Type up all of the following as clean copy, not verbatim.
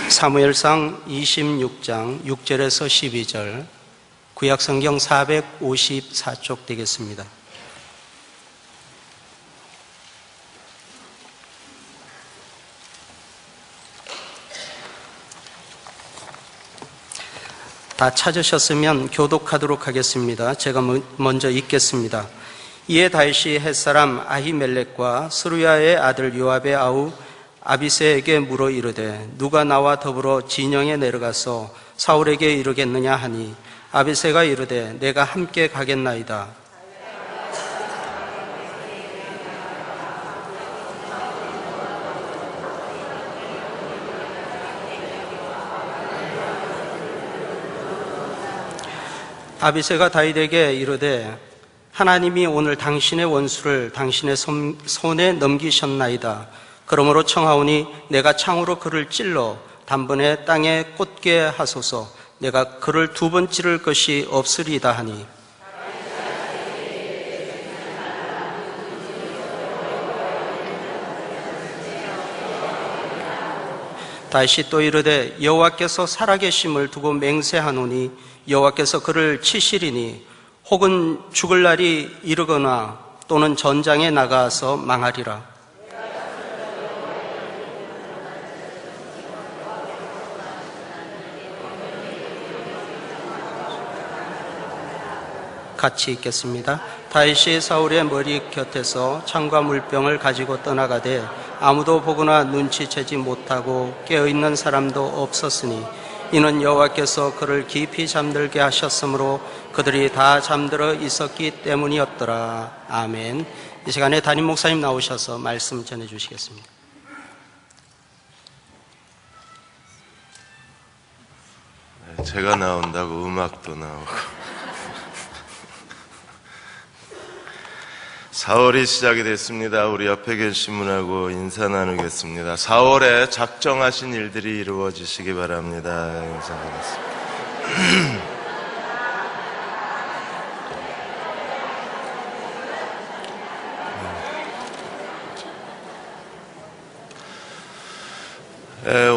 사무엘상 26장 6절에서 12절, 구약성경 454쪽 되겠습니다. 다 찾으셨으면 교독하도록 하겠습니다. 제가 먼저 읽겠습니다. 이에 다윗이 햇사람 아히멜렉과 스루야의 아들 요압의 아우 아비새에게 물어 이르되 누가 나와 더불어 진영에 내려가서 사울에게 이르겠느냐 하니 아비새가 이르되 내가 함께 가겠나이다. 아비새가 다윗에게 이르되 하나님이 오늘 당신의 원수를 당신의 손에 넘기셨나이다. 그러므로 청하오니 내가 창으로 그를 찔러 단번에 땅에 꽂게 하소서. 내가 그를 2번 찌를 것이 없으리이다 하니 다윗이 또 이르되 여호와께서 살아계심을 두고 맹세하노니 여호와께서 그를 치시리니 혹은 죽을 날이 이르거나 또는 전장에 나가서 망하리라. 같이 읽겠습니다. 다윗이 사울의 머리 곁에서 창과 물병을 가지고 떠나가되 아무도 보거나 눈치채지 못하고 깨어있는 사람도 없었으니 이는 여호와께서 그를 깊이 잠들게 하셨으므로 그들이 다 잠들어 있었기 때문이었더라. 아멘. 이 시간에 담임 목사님 나오셔서 말씀 전해주시겠습니다. 제가 나온다고 음악도 나오고 사월이 시작이 됐습니다. 우리 옆에 계신 분하고 인사 나누겠습니다. 4월에 작정하신 일들이 이루어지시기 바랍니다. 인사드리겠습니다.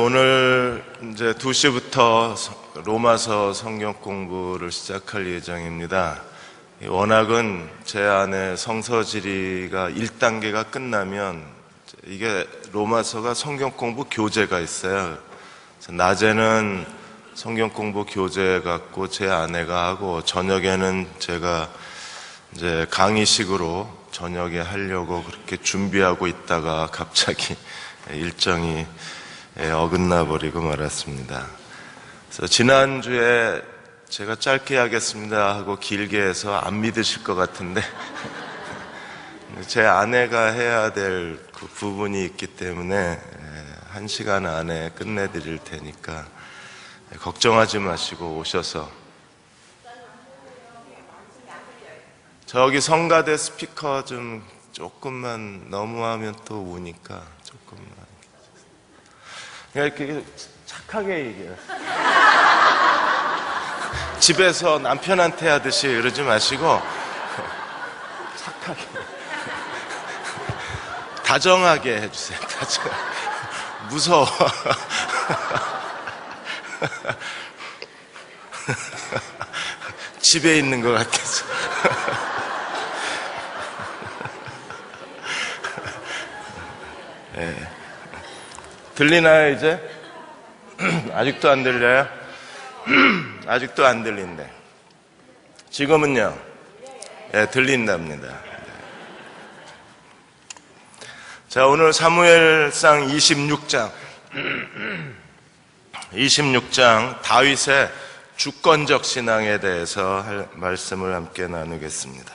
오늘 이제 2시부터 로마서 성경 공부를 시작할 예정입니다. 워낙은 제 안에 성서지리가 1단계가 끝나면 이게 로마서가 성경 공부 교재가 있어요. 낮에는 성경 공부 교재 갖고 제 아내가 하고 저녁에는 제가 이제 강의식으로 저녁에 하려고 그렇게 준비하고 있다가 갑자기 일정이 어긋나 버리고 말았습니다. 그래서 지난주에 제가 짧게 하겠습니다 하고 길게 해서 안 믿으실 것 같은데 제 아내가 해야 될 그 부분이 있기 때문에 1시간 안에 끝내드릴 테니까 걱정하지 마시고 오셔서 저기 성가대 스피커 좀 조금만 너무하면 또 우니까 조금만 그냥 이렇게 착하게 얘기해요. 집에서 남편한테 하듯이 그러지 마시고 착하게 다정하게 해주세요. 무서워. 집에 있는 것 같아서. 네. 들리나요 이제? 아직도 안 들려요? 아직도 안 들린대. 지금은요? 예, 들린답니다. 자, 오늘 사무엘상 26장 다윗의 주권적 신앙에 대해서 할 말씀을 함께 나누겠습니다.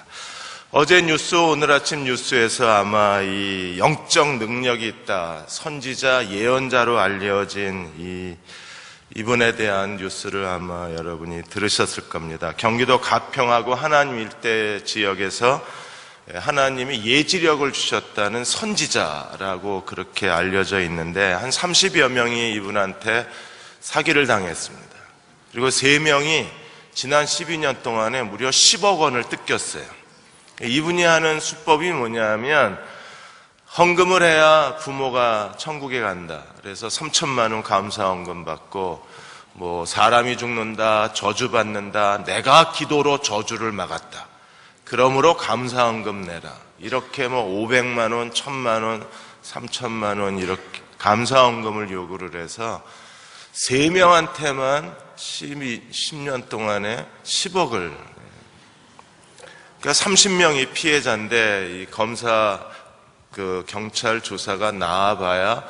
어제 뉴스, 오늘 아침 뉴스에서 아마 이 영적 능력이 있다, 선지자, 예언자로 알려진 이분에 대한 뉴스를 아마 여러분이 들으셨을 겁니다. 경기도 가평하고 하나님 일대 지역에서 하나님이 예지력을 주셨다는 선지자라고 그렇게 알려져 있는데 한 30여 명이 이분한테 사기를 당했습니다. 그리고 3명이 지난 12년 동안에 무려 10억 원을 뜯겼어요. 이분이 하는 수법이 뭐냐면 헌금을 해야 부모가 천국에 간다 그래서 3천만 원 감사원금 받고 뭐 사람이 죽는다, 저주받는다, 내가 기도로 저주를 막았다, 그러므로 감사원금 내라, 이렇게 뭐 500만 원, 1000만 원, 3000만 원 이렇게 감사원금을 요구를 해서 3명한테만 10년 동안에 10억을, 그러니까 30명이 피해자인데 이 검사 경찰 조사가 나와봐야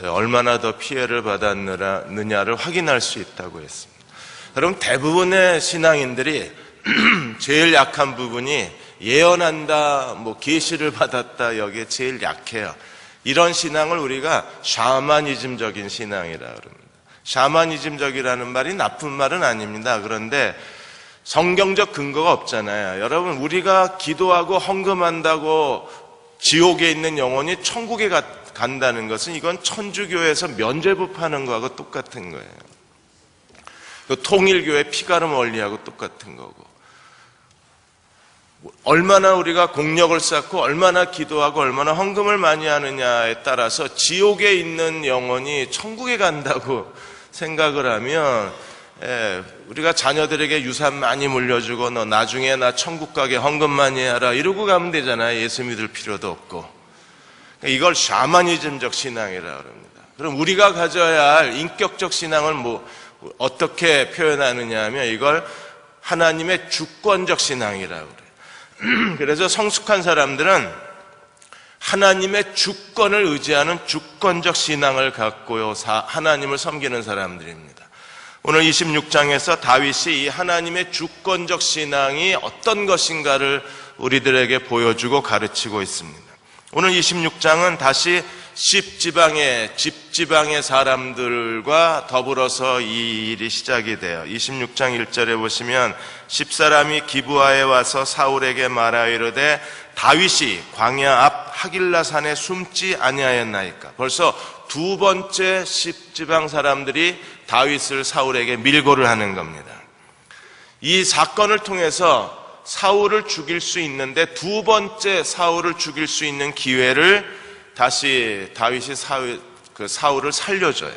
얼마나 더 피해를 받았느냐를 확인할 수 있다고 했습니다. 여러분, 대부분의 신앙인들이 제일 약한 부분이 예언한다, 뭐 계시를 받았다, 여기에 제일 약해요. 이런 신앙을 우리가 샤머니즘적인 신앙이라 그럽니다. 샤머니즘적이라는 말이 나쁜 말은 아닙니다. 그런데 성경적 근거가 없잖아요. 여러분, 우리가 기도하고 헌금한다고 지옥에 있는 영혼이 천국에 간다는 것은 이건 천주교에서 면죄부 파는 거하고 똑같은 거예요. 통일교회 피가름 원리하고 똑같은 거고, 얼마나 우리가 공력을 쌓고 얼마나 기도하고 얼마나 헌금을 많이 하느냐에 따라서 지옥에 있는 영혼이 천국에 간다고 생각을 하면, 우리가 자녀들에게 유산 많이 물려주고 너 나중에 나 천국 가게 헌금 많이 해라 이러고 가면 되잖아요. 예수 믿을 필요도 없고. 이걸 샤머니즘적 신앙이라고 합니다. 그럼 우리가 가져야 할 인격적 신앙을 어떻게 표현하느냐 하면 이걸 하나님의 주권적 신앙이라고 그래요. 그래서 성숙한 사람들은 하나님의 주권을 의지하는 주권적 신앙을 갖고요, 하나님을 섬기는 사람들입니다. 오늘 26장에서 다윗이 이 하나님의 주권적 신앙이 어떤 것인가를 우리들에게 보여주고 가르치고 있습니다. 오늘 26장은 다시 집지방의 사람들과 더불어서 이 일이 시작이 돼요. 26장 1절에 보시면 10사람이 기브아에 와서 사울에게 말하이르되 다윗이 광야 앞 하길라 산에 숨지 아니하였나이까. 벌써 두 번째 10지방 사람들이 다윗을 사울에게 밀고를 하는 겁니다. 이 사건을 통해서 사울을 죽일 수 있는데 두 번째 사울을 죽일 수 있는 기회를 다시 다윗이 사울을 살려줘요.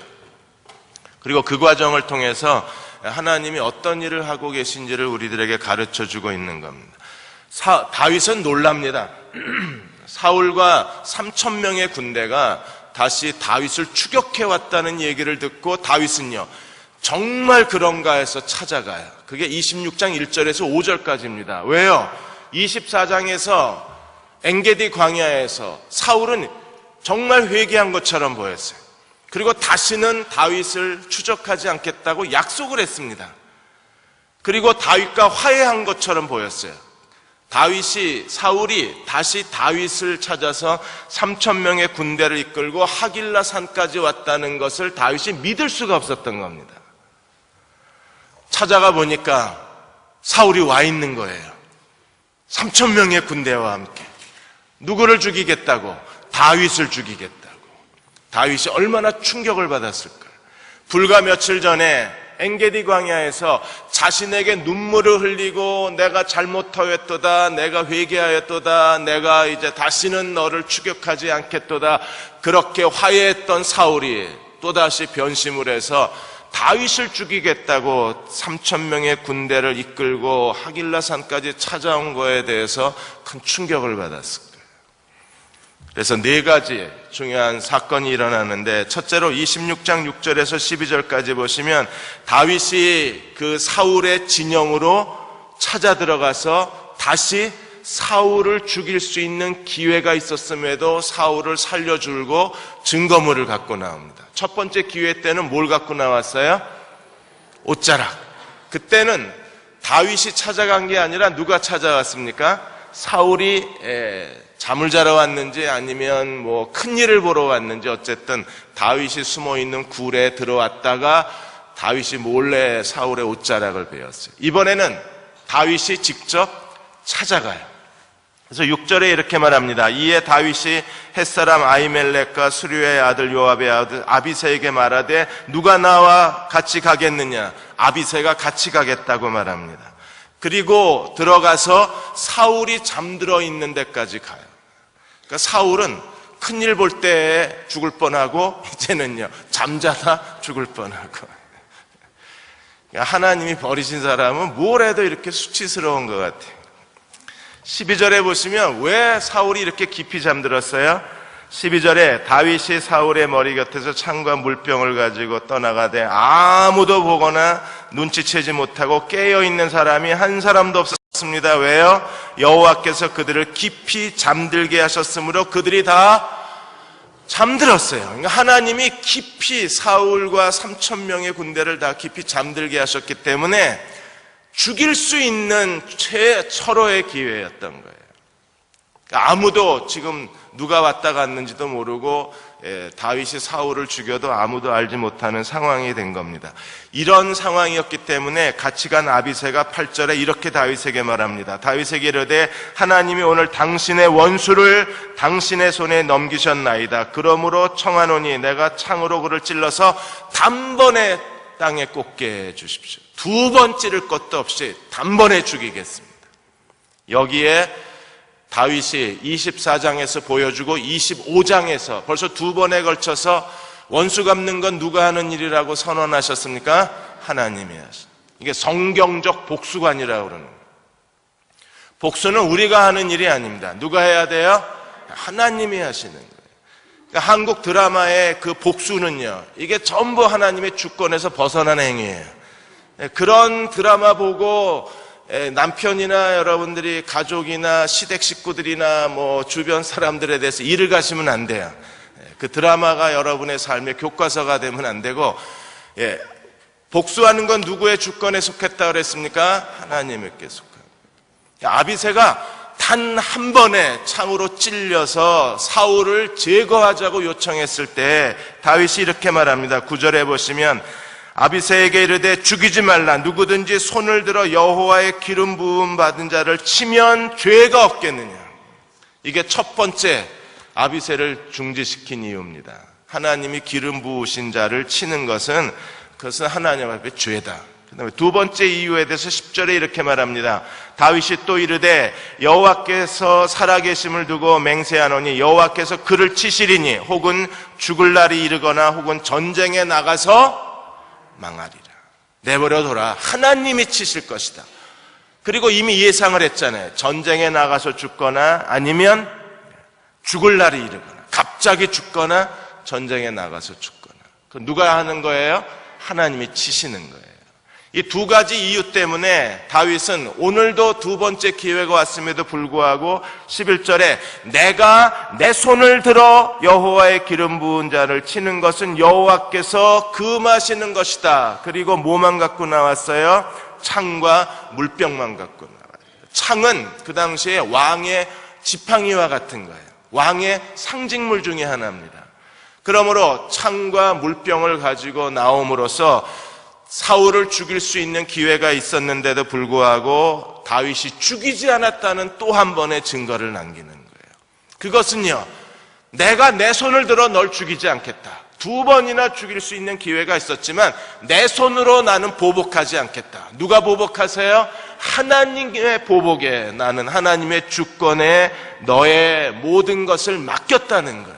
그리고 그 과정을 통해서 하나님이 어떤 일을 하고 계신지를 우리들에게 가르쳐주고 있는 겁니다. 다윗은 놀랍니다. 사울과 3,000명의 군대가 다시 다윗을 추격해왔다는 얘기를 듣고 다윗은요, 정말 그런가 해서 찾아가요. 그게 26장 1절에서 5절까지입니다. 왜요? 24장에서 엔게디 광야에서 사울은 정말 회개한 것처럼 보였어요. 그리고 다시는 다윗을 추적하지 않겠다고 약속을 했습니다. 그리고 다윗과 화해한 것처럼 보였어요. 사울이 다시 다윗을 찾아서 3,000명의 군대를 이끌고 하길라 산까지 왔다는 것을 다윗이 믿을 수가 없었던 겁니다. 찾아가 보니까 사울이 와 있는 거예요. 3,000명의 군대와 함께. 누구를 죽이겠다고? 다윗을 죽이겠다고. 다윗이 얼마나 충격을 받았을까요? 불과 며칠 전에 엔게디 광야에서 자신에게 눈물을 흘리고 내가 잘못하였도다, 내가 회개하였도다, 내가 이제 다시는 너를 추격하지 않겠도다, 그렇게 화해했던 사울이 또다시 변심을 해서 다윗을 죽이겠다고 3,000명의 군대를 이끌고 하길라산까지 찾아온 거에 대해서 큰 충격을 받았을 거예요. 그래서 네 가지 중요한 사건이 일어나는데, 첫째로 26장 6절에서 12절까지 보시면 다윗이 그 사울의 진영으로 찾아 들어가서 다시 사울을 죽일 수 있는 기회가 있었음에도 사울을 살려주고 증거물을 갖고 나옵니다. 첫 번째 기회 때는 뭘 갖고 나왔어요? 옷자락. 그때는 다윗이 찾아간 게 아니라 누가 찾아왔습니까? 사울이 잠을 자러 왔는지 아니면 뭐 큰일을 보러 왔는지 어쨌든 다윗이 숨어있는 굴에 들어왔다가 다윗이 몰래 사울의 옷자락을 베었어요. 이번에는 다윗이 직접 찾아가요. 그래서 6절에 이렇게 말합니다. 이에 다윗이 햇사람 아히멜렉과 수류의 아들 요압의 아들 아비새에게 말하되 누가 나와 같이 가겠느냐? 아비새가 같이 가겠다고 말합니다. 그리고 들어가서 사울이 잠들어 있는 데까지 가요. 그러니까 사울은 큰일 볼 때 죽을 뻔하고 이제는요 잠자다 죽을 뻔하고. 하나님이 버리신 사람은 뭘 해도 이렇게 수치스러운 것 같아요. 12절에 보시면 왜 사울이 이렇게 깊이 잠들었어요? 12절에 다윗이 사울의 머리 곁에서 창과 물병을 가지고 떠나가되 아무도 보거나 눈치채지 못하고 깨어있는 사람이 한 사람도 없었습니다. 왜요? 여호와께서 그들을 깊이 잠들게 하셨으므로 그들이 다 잠들었어요. 그러니까 하나님이 깊이 사울과 3,000명의 군대를 다 깊이 잠들게 하셨기 때문에 죽일 수 있는 최철호의 기회였던 거예요. 그러니까 아무도 지금 누가 왔다 갔는지도 모르고 다윗이 사울을 죽여도 아무도 알지 못하는 상황이 된 겁니다. 이런 상황이었기 때문에 같이 간 아비새가 8절에 이렇게 다윗에게 말합니다. 다윗에게 이르되 하나님이 오늘 당신의 원수를 당신의 손에 넘기셨나이다. 그러므로 청하노니 내가 창으로 그를 찔러서 단번에 땅에 꽂게 해주십시오. 두 번 찌를 것도 없이 단번에 죽이겠습니다. 여기에 다윗이 24장에서 보여주고 25장에서 벌써 두 번에 걸쳐서 원수 갚는 건 누가 하는 일이라고 선언하셨습니까? 하나님이 하신. 이게 성경적 복수관이라고 그러는 거예요. 복수는 우리가 하는 일이 아닙니다. 누가 해야 돼요? 하나님이 하시는 거예요. 그러니까 한국 드라마의 그 복수는요, 이게 전부 하나님의 주권에서 벗어난 행위예요. 그런 드라마 보고 남편이나 여러분들이 가족이나 시댁 식구들이나 뭐 주변 사람들에 대해서 일을 가시면 안 돼요. 그 드라마가 여러분의 삶의 교과서가 되면 안 되고, 복수하는 건 누구의 주권에 속했다 그랬습니까? 하나님께 속합니다. 아비새가 단 한 번에 창으로 찔려서 사울을 제거하자고 요청했을 때 다윗이 이렇게 말합니다. 9절에 보시면 아비새에게 이르되 죽이지 말라. 누구든지 손을 들어 여호와의 기름 부음 받은 자를 치면 죄가 없겠느냐. 이게 첫 번째 아비새를 중지시킨 이유입니다. 하나님이 기름 부으신 자를 치는 것은 그것은 하나님 앞에 죄다. 그다음에 두 번째 이유에 대해서 10절에 이렇게 말합니다. 다윗이 또 이르되 여호와께서 살아계심을 두고 맹세하노니 여호와께서 그를 치시리니 혹은 죽을 날이 이르거나 혹은 전쟁에 나가서 망하리라. 내버려둬라. 하나님이 치실 것이다. 그리고 이미 예상을 했잖아요. 전쟁에 나가서 죽거나 아니면 죽을 날이 이르거나 갑자기 죽거나 전쟁에 나가서 죽거나. 그 누가 하는 거예요? 하나님이 치시는 거예요. 이 두 가지 이유 때문에 다윗은 오늘도 두 번째 기회가 왔음에도 불구하고 11절에 내가 내 손을 들어 여호와의 기름 부은 자를 치는 것은 여호와께서 금하시는 것이다. 그리고 뭐만 갖고 나왔어요? 창과 물병만 갖고 나와요. 창은 그 당시에 왕의 지팡이와 같은 거예요. 왕의 상징물 중에 하나입니다. 그러므로 창과 물병을 가지고 나옴으로써 사울을 죽일 수 있는 기회가 있었는데도 불구하고 다윗이 죽이지 않았다는 또 한 번의 증거를 남기는 거예요. 그것은요, 내가 내 손을 들어 널 죽이지 않겠다. 두 번이나 죽일 수 있는 기회가 있었지만 내 손으로 나는 보복하지 않겠다. 누가 보복하세요? 하나님의 보복에 나는 하나님의 주권에 너의 모든 것을 맡겼다는 거예요.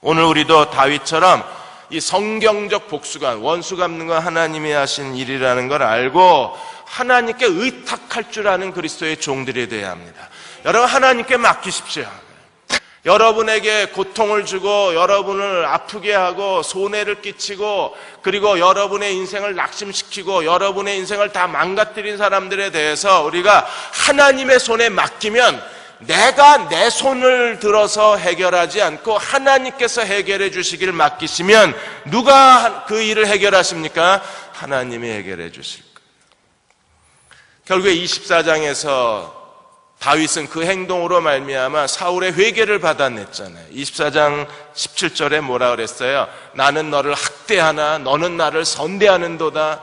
오늘 우리도 다윗처럼 이 성경적 복수관, 원수 갚는 건 하나님이 하신 일이라는 걸 알고 하나님께 의탁할 줄 아는 그리스도의 종들이 되어야 합니다. 여러분, 하나님께 맡기십시오. 여러분에게 고통을 주고 여러분을 아프게 하고 손해를 끼치고 그리고 여러분의 인생을 낙심시키고 여러분의 인생을 다 망가뜨린 사람들에 대해서 우리가 하나님의 손에 맡기면 내가 내 손을 들어서 해결하지 않고 하나님께서 해결해 주시길 맡기시면 누가 그 일을 해결하십니까? 하나님이 해결해 주실 거예요. 결국에 24장에서 다윗은 그 행동으로 말미암아 사울의 회개를 받아냈잖아요. 24장 17절에 뭐라 그랬어요? 나는 너를 학대하나 너는 나를 선대하는도다.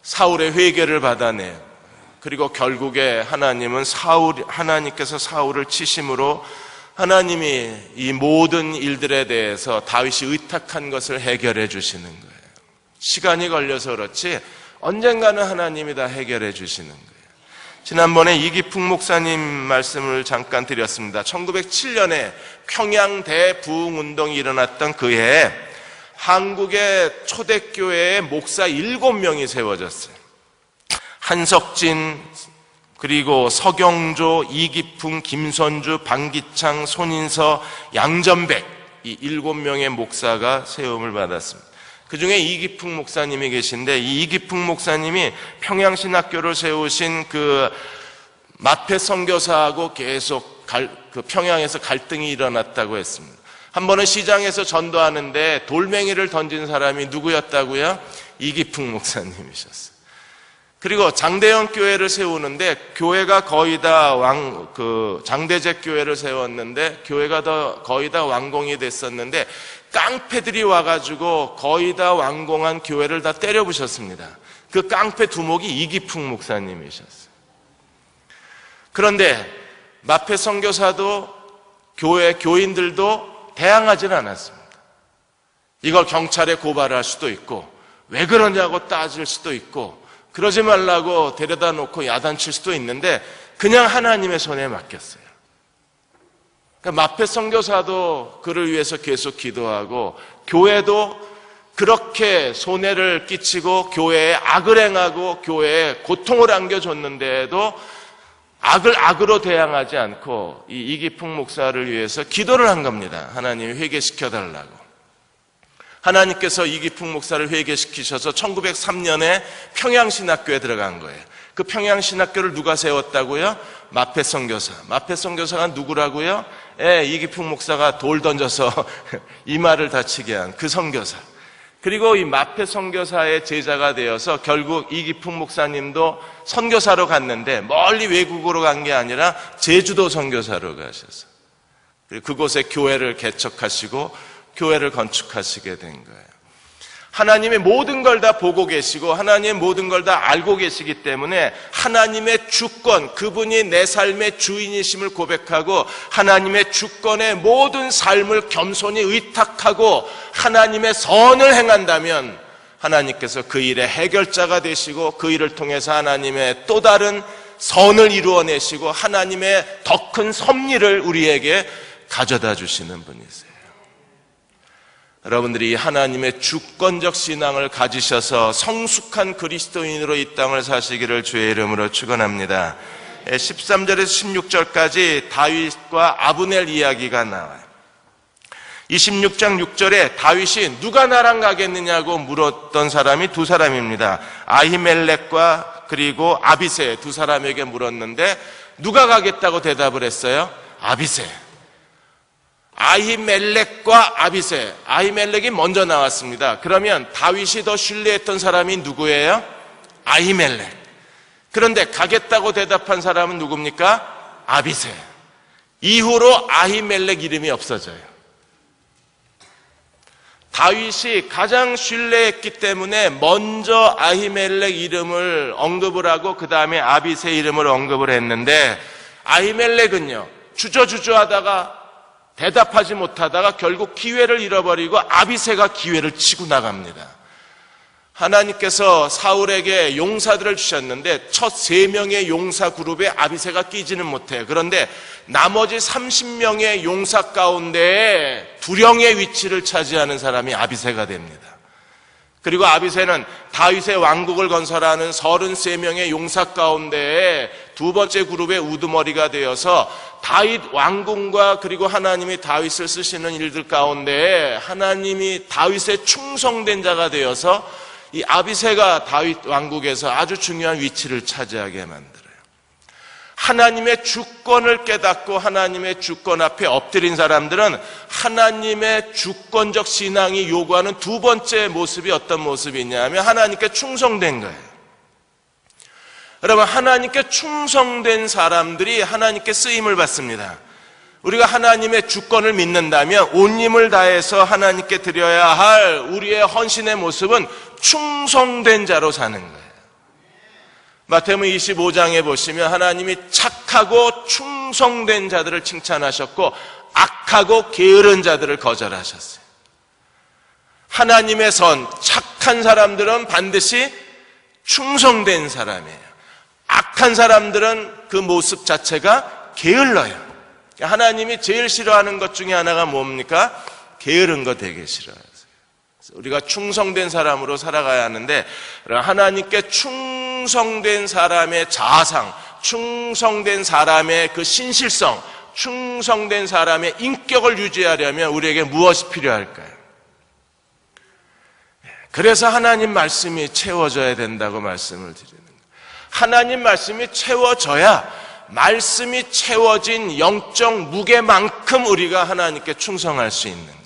사울의 회개를 받아내. 그리고 결국에 하나님께서 사울을 치심으로 하나님이 이 모든 일들에 대해서 다윗이 의탁한 것을 해결해 주시는 거예요. 시간이 걸려서 그렇지 언젠가는 하나님이 다 해결해 주시는 거예요. 지난번에 이기풍 목사님 말씀을 잠깐 드렸습니다. 1907년에 평양 대부흥운동이 일어났던 그 해에 한국의 초대교회에 목사 7명이 세워졌어요. 한석진, 그리고 서경조, 이기풍, 김선주, 방기창, 손인서, 양전백, 이 7명의 목사가 세움을 받았습니다. 그 중에 이기풍 목사님이 계신데, 이 이기풍 목사님이 평양신학교를 세우신 그 마페 선교사하고 계속 그 평양에서 갈등이 일어났다고 했습니다. 한 번은 시장에서 전도하는데 돌멩이를 던진 사람이 누구였다고요? 이기풍 목사님이셨어요. 그리고 장대현 교회를 세우는데, 교회가 거의 다 장대제 교회를 세웠는데, 교회가 거의 다 완공이 됐었는데, 깡패들이 와가지고 거의 다 완공한 교회를 다 때려 부셨습니다. 그 깡패 두목이 이기풍 목사님이셨어요. 그런데 마페 선교사도 교인들도 대항하지는 않았습니다. 이걸 경찰에 고발할 수도 있고, 왜 그러냐고 따질 수도 있고, 그러지 말라고 데려다 놓고 야단칠 수도 있는데, 그냥 하나님의 손에 맡겼어요. 그러니까 마페 선교사도 그를 위해서 계속 기도하고, 교회도 그렇게 손해를 끼치고 교회에 악을 행하고 교회에 고통을 안겨줬는데도 악을 악으로 대항하지 않고 이 이기풍 목사를 위해서 기도를 한 겁니다. 하나님이 회개시켜달라고. 하나님께서 이기풍 목사를 회개시키셔서 1903년에 평양신학교에 들어간 거예요. 그 평양신학교를 누가 세웠다고요? 마페 선교사. 마페 선교사가 누구라고요? 이기풍 목사가 돌 던져서 이마를 다치게 한 그 선교사. 그리고 이 마페 선교사의 제자가 되어서 결국 이기풍 목사님도 선교사로 갔는데, 멀리 외국으로 간 게 아니라 제주도 선교사로 가셔서 그리고 그곳에 교회를 개척하시고 교회를 건축하시게 된 거예요. 하나님의 모든 걸 다 보고 계시고 하나님의 모든 걸 다 알고 계시기 때문에 하나님의 주권, 그분이 내 삶의 주인이심을 고백하고 하나님의 주권의 모든 삶을 겸손히 의탁하고 하나님의 선을 행한다면 하나님께서 그 일의 해결자가 되시고 그 일을 통해서 하나님의 또 다른 선을 이루어내시고 하나님의 더 큰 섭리를 우리에게 가져다 주시는 분이세요. 여러분들이 하나님의 주권적 신앙을 가지셔서 성숙한 그리스도인으로 이 땅을 사시기를 주의 이름으로 축원합니다. 13절에서 16절까지 다윗과 아브넬 이야기가 나와요. 26장 6절에 다윗이 누가 나랑 가겠느냐고 물었던 사람이 두 사람입니다. 아히멜렉과 그리고 아비새 두 사람에게 물었는데 누가 가겠다고 대답을 했어요? 아비새. 아히멜렉과 아비새. 아히멜렉이 먼저 나왔습니다. 그러면 다윗이 더 신뢰했던 사람이 누구예요? 아히멜렉. 그런데 가겠다고 대답한 사람은 누굽니까? 아비새. 이후로 아히멜렉 이름이 없어져요. 다윗이 가장 신뢰했기 때문에 먼저 아히멜렉 이름을 언급을 하고 그 다음에 아비새 이름을 언급을 했는데, 아히멜렉은요 주저주저하다가 대답하지 못하다가 결국 기회를 잃어버리고 아비새가 기회를 치고 나갑니다. 하나님께서 사울에게 용사들을 주셨는데 첫 3명의 용사 그룹에 아비새가 끼지는 못해요. 그런데 나머지 30명의 용사 가운데 두령의 위치를 차지하는 사람이 아비새가 됩니다. 그리고 아비새는 다윗의 왕국을 건설하는 33명의 용사 가운데 두 번째 그룹의 우두머리가 되어서 다윗 왕궁과 그리고 하나님이 다윗을 쓰시는 일들 가운데 하나님이 다윗의 충성된 자가 되어서 이 아비새가 다윗 왕국에서 아주 중요한 위치를 차지하게 만들어요. 하나님의 주권을 깨닫고 하나님의 주권 앞에 엎드린 사람들은 하나님의 주권적 신앙이 요구하는 두 번째 모습이 어떤 모습이냐면 하나님께 충성된 거예요. 여러분, 하나님께 충성된 사람들이 하나님께 쓰임을 받습니다. 우리가 하나님의 주권을 믿는다면 온 힘을 다해서 하나님께 드려야 할 우리의 헌신의 모습은 충성된 자로 사는 거예요. 마태복음 25장에 보시면 하나님이 착하고 충성된 자들을 칭찬하셨고 악하고 게으른 자들을 거절하셨어요. 하나님의 선, 착한 사람들은 반드시 충성된 사람이에요. 악한 사람들은 그 모습 자체가 게을러요. 하나님이 제일 싫어하는 것 중에 하나가 뭡니까? 게으른 거 되게 싫어요. 우리가 충성된 사람으로 살아가야 하는데, 하나님께 충성된 사람의 자아상, 충성된 사람의 그 신실성, 충성된 사람의 인격을 유지하려면 우리에게 무엇이 필요할까요? 그래서 하나님 말씀이 채워져야 된다고 말씀을 드리는 거예요. 하나님 말씀이 채워져야 말씀이 채워진 영적 무게만큼 우리가 하나님께 충성할 수 있는 거예요.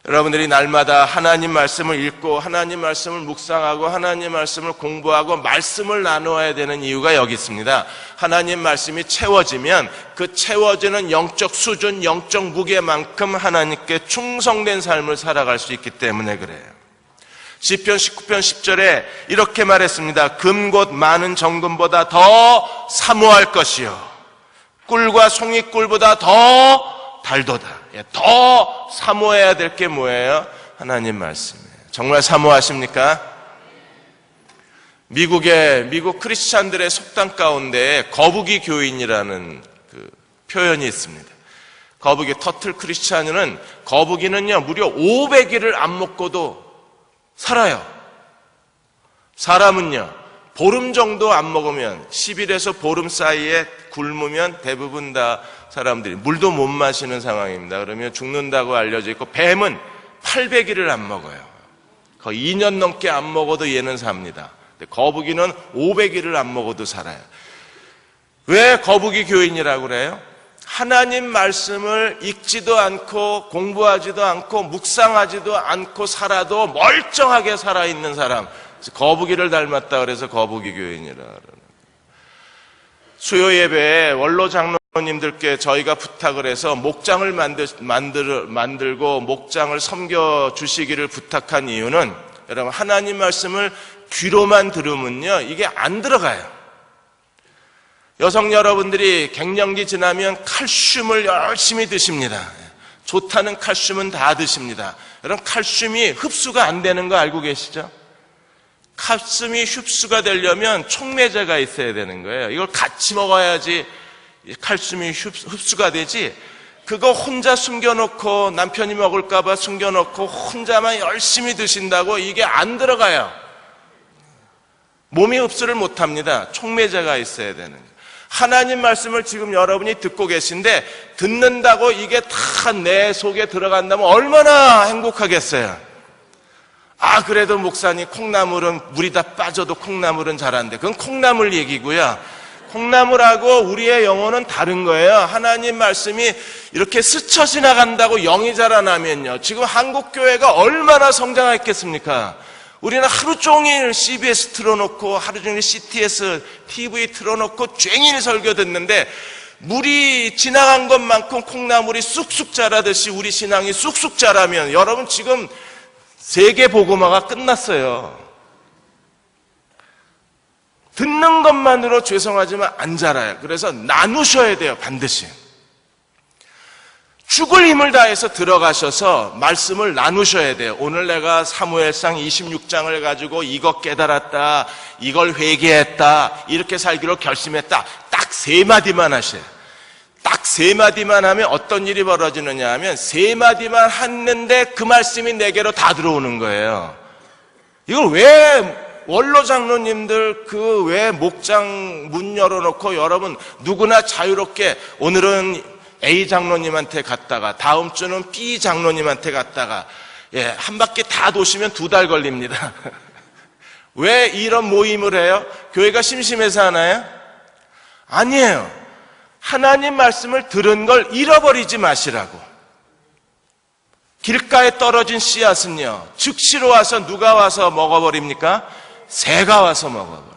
여러분들이 날마다 하나님 말씀을 읽고 하나님 말씀을 묵상하고 하나님 말씀을 공부하고 말씀을 나누어야 되는 이유가 여기 있습니다. 하나님 말씀이 채워지면 그 채워지는 영적 수준, 영적 무게만큼 하나님께 충성된 삶을 살아갈 수 있기 때문에 그래요. 시편 19편 10절에 이렇게 말했습니다. 금 곧 많은 정금보다 더 사모할 것이요 꿀과 송이꿀보다 더 달도다. 더 사모해야 될 게 뭐예요? 하나님 말씀이에요. 정말 사모하십니까? 미국 크리스찬들의 속담 가운데 거북이 교인이라는 그 표현이 있습니다. 거북이 터틀 크리스찬은 거북이는요 무려 500일을 안 먹고도 살아요. 사람은요 보름 정도 안 먹으면 10일에서 보름 사이에 굶으면 대부분 다 사람들이 물도 못 마시는 상황입니다. 그러면 죽는다고 알려져 있고 뱀은 800일을 안 먹어요. 거의 2년 넘게 안 먹어도 얘는 삽니다. 근데 거북이는 500일을 안 먹어도 살아요. 왜 거북이 교인이라고 그래요? 하나님 말씀을 읽지도 않고 공부하지도 않고 묵상하지도 않고 살아도 멀쩡하게 살아있는 사람, 거북이를 닮았다 그래서 거북이 교인이라 그러는 거예요. 수요 예배에 원로 장로님들께 저희가 부탁을 해서 목장을 만들고 목장을 섬겨 주시기를 부탁한 이유는 여러분 하나님 말씀을 귀로만 들으면요 이게 안 들어가요. 여성 여러분들이 갱년기 지나면 칼슘을 열심히 드십니다. 좋다는 칼슘은 다 드십니다. 여러분 칼슘이 흡수가 안 되는 거 알고 계시죠? 칼슘이 흡수가 되려면 촉매제가 있어야 되는 거예요. 이걸 같이 먹어야지 칼슘이 흡수가 되지. 그거 혼자 숨겨놓고 남편이 먹을까봐 숨겨놓고 혼자만 열심히 드신다고 이게 안 들어가요. 몸이 흡수를 못합니다. 촉매제가 있어야 되는 거예요. 하나님 말씀을 지금 여러분이 듣고 계신데 듣는다고 이게 다 내 속에 들어간다면 얼마나 행복하겠어요. 아 그래도 목사님 콩나물은 물이 다 빠져도 콩나물은 자란대. 그건 콩나물 얘기고요. 콩나물하고 우리의 영혼은 다른 거예요. 하나님 말씀이 이렇게 스쳐 지나간다고 영이 자라나면요 지금 한국교회가 얼마나 성장했겠습니까? 우리는 하루 종일 CBS 틀어놓고 하루 종일 CTS TV 틀어놓고 쟁일 설교 듣는데 물이 지나간 것만큼 콩나물이 쑥쑥 자라듯이 우리 신앙이 쑥쑥 자라면 여러분 지금 세계 복음화가 끝났어요. 듣는 것만으로 죄송하지만 안 자라요. 그래서 나누셔야 돼요. 반드시. 죽을 힘을 다해서 들어가셔서 말씀을 나누셔야 돼요. 오늘 내가 사무엘상 26장을 가지고 이것 깨달았다, 이걸 회개했다, 이렇게 살기로 결심했다. 딱 3마디만 하세요. 딱 3마디만 하면 어떤 일이 벌어지느냐 하면 3마디만 했는데 그 말씀이 내게로 다 들어오는 거예요. 이걸 왜 원로 장로님들 그 왜 목장 문 열어놓고 여러분 누구나 자유롭게 오늘은 A 장로님한테 갔다가 다음 주는 B 장로님한테 갔다가 한 바퀴 다 도시면 2달 걸립니다. 왜 이런 모임을 해요? 교회가 심심해서 하나요? 아니에요. 하나님 말씀을 들은 걸 잃어버리지 마시라고. 길가에 떨어진 씨앗은요 즉시로 와서 누가 와서 먹어버립니까? 새가 와서 먹어버려요.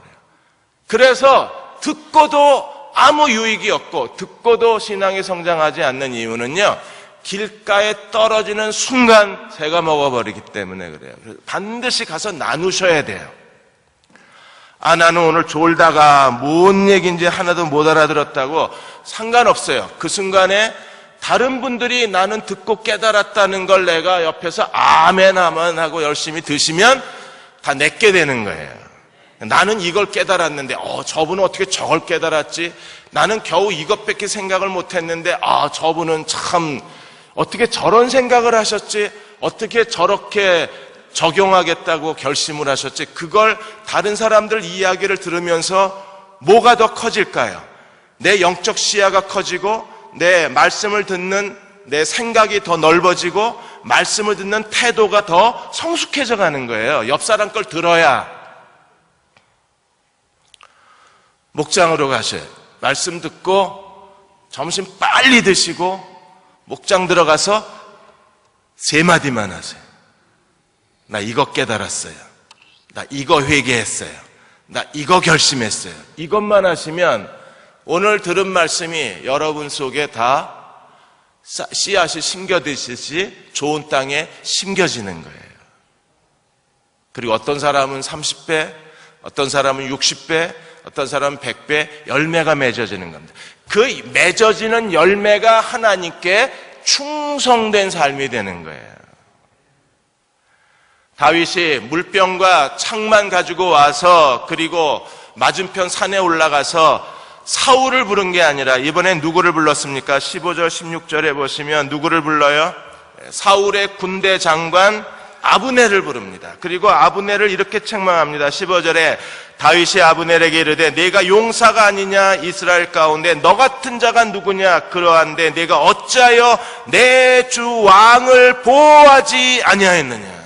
그래서 듣고도 아무 유익이 없고 듣고도 신앙이 성장하지 않는 이유는요 길가에 떨어지는 순간 새가 먹어버리기 때문에 그래요. 그래서 반드시 가서 나누셔야 돼요. 아 나는 오늘 졸다가 뭔 얘기인지 하나도 못 알아들었다고 상관없어요. 그 순간에 다른 분들이 나는 듣고 깨달았다는 걸 내가 옆에서 아멘 아멘 하고 열심히 드시면 다 내게 되는 거예요. 나는 이걸 깨달았는데 저분은 어떻게 저걸 깨달았지? 나는 겨우 이것밖에 생각을 못했는데 저분은 참 어떻게 저런 생각을 하셨지? 어떻게 저렇게 적용하겠다고 결심을 하셨지? 그걸 다른 사람들 이야기를 들으면서 뭐가 더 커질까요? 내 영적 시야가 커지고 내 말씀을 듣는 내 생각이 더 넓어지고 말씀을 듣는 태도가 더 성숙해져 가는 거예요. 옆 사람 걸 들어야. 목장으로 가셔요. 말씀 듣고 점심 빨리 드시고 목장 들어가서 3마디만 하세요. 나 이거 깨달았어요. 나 이거 회개했어요. 나 이거 결심했어요. 이것만 하시면 오늘 들은 말씀이 여러분 속에 다 씨앗이 심겨지듯이 좋은 땅에 심겨지는 거예요. 그리고 어떤 사람은 30배, 어떤 사람은 60배, 어떤 사람은 100배 열매가 맺어지는 겁니다. 그 맺어지는 열매가 하나님께 충성된 삶이 되는 거예요. 다윗이 물병과 창만 가지고 와서 그리고 맞은편 산에 올라가서 사울을 부른 게 아니라 이번엔 누구를 불렀습니까? 15절 16절에 보시면 누구를 불러요? 사울의 군대 장관 아브넬을 부릅니다. 그리고 아브넬을 이렇게 책망합니다. 15절에 다윗이 아브넬에게 이르되 네가 용사가 아니냐? 이스라엘 가운데 너 같은 자가 누구냐? 그러한데 네가 어찌하여 내 주 왕을 보호하지 아니하였느냐?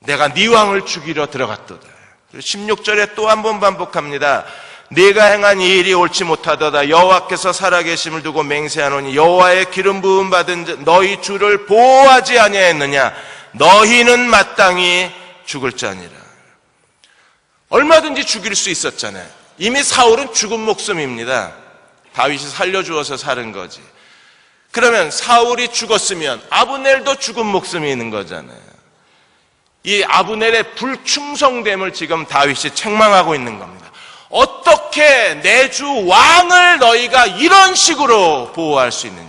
내가 네 왕을 죽이러 들어갔도다. 16절에 또 한 번 반복합니다. 네가 행한 이 일이 옳지 못하도다. 여호와께서 살아계심을 두고 맹세하노니 여호와의 기름 부음 받은 너희 주를 보호하지 아니하였느냐? 너희는 마땅히 죽을 자니라. 얼마든지 죽일 수 있었잖아요. 이미 사울은 죽은 목숨입니다. 다윗이 살려주어서 사는 거지. 그러면 사울이 죽었으면 아브넬도 죽은 목숨이 있는 거잖아요. 이 아브넬의 불충성됨을 지금 다윗이 책망하고 있는 겁니다. 어떻게 내 주 왕을 너희가 이런 식으로 보호할 수 있느냐?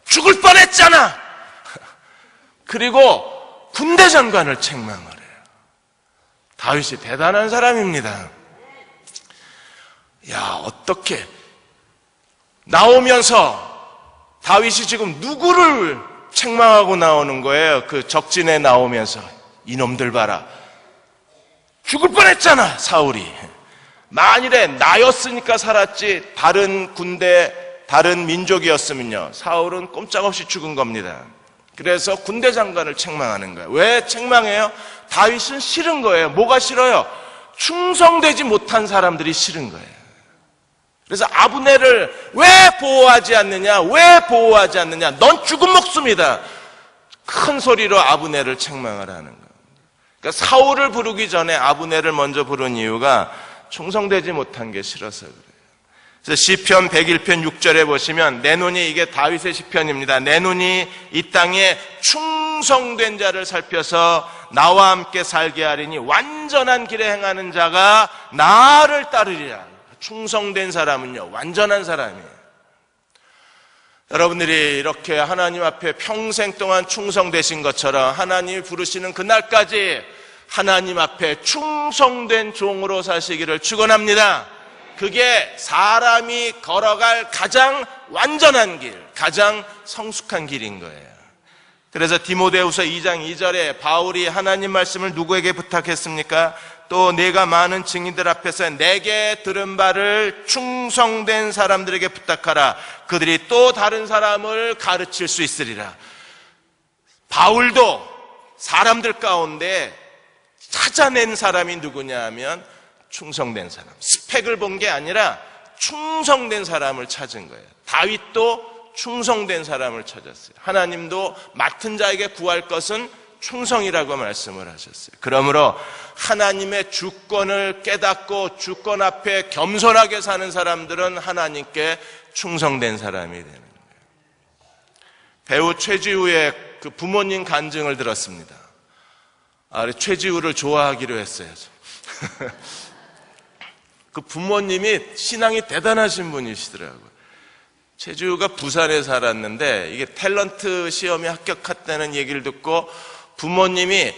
죽을 뻔했잖아. 그리고 군대 장관을 책망을 해요. 다윗이 대단한 사람입니다. 야, 어떻게 나오면서 다윗이 지금 누구를 책망하고 나오는 거예요? 그 적진에 나오면서 이놈들 봐라. 죽을 뻔했잖아, 사울이. 만일에 나였으니까 살았지 다른 군대, 다른 민족이었으면요, 사울은 꼼짝없이 죽은 겁니다. 그래서 군대 장관을 책망하는 거예요. 왜 책망해요? 다윗은 싫은 거예요. 뭐가 싫어요? 충성되지 못한 사람들이 싫은 거예요. 그래서 아브넬을 왜 보호하지 않느냐? 왜 보호하지 않느냐? 넌 죽은 목숨이다. 큰 소리로 아브넬을 책망을 하는 거예요. 그러니까 사울을 부르기 전에 아브넬을 먼저 부른 이유가 충성되지 못한 게 싫어서 그래요. 그래서 시편 101편 6절에 보시면 내 눈이, 이게 다윗의 시편입니다. 내 눈이 이 땅에 충성된 자를 살펴서 나와 함께 살게 하리니 완전한 길에 행하는 자가 나를 따르리라. 충성된 사람은요, 완전한 사람이에요. 여러분들이 이렇게 하나님 앞에 평생 동안 충성되신 것처럼 하나님이 부르시는 그날까지 하나님 앞에 충성된 종으로 사시기를 축원합니다. 그게 사람이 걸어갈 가장 완전한 길, 가장 성숙한 길인 거예요. 그래서 디모데후서 2장 2절에 바울이 하나님 말씀을 누구에게 부탁했습니까? 또 내가 많은 증인들 앞에서 내게 들은 바를 충성된 사람들에게 부탁하라. 그들이 또 다른 사람을 가르칠 수 있으리라. 바울도 사람들 가운데 찾아낸 사람이 누구냐 하면 충성된 사람. 스펙을 본 게 아니라 충성된 사람을 찾은 거예요. 다윗도 충성된 사람을 찾았어요. 하나님도 맡은 자에게 구할 것은 충성이라고 말씀을 하셨어요. 그러므로 하나님의 주권을 깨닫고 주권 앞에 겸손하게 사는 사람들은 하나님께 충성된 사람이 되는 거예요. 배우 최지우의 그 부모님 간증을 들었습니다. 최지우를 좋아하기로 했어요. 그 부모님이 신앙이 대단하신 분이시더라고요. 최지우가 부산에 살았는데 이게 탤런트 시험에 합격했다는 얘기를 듣고 부모님이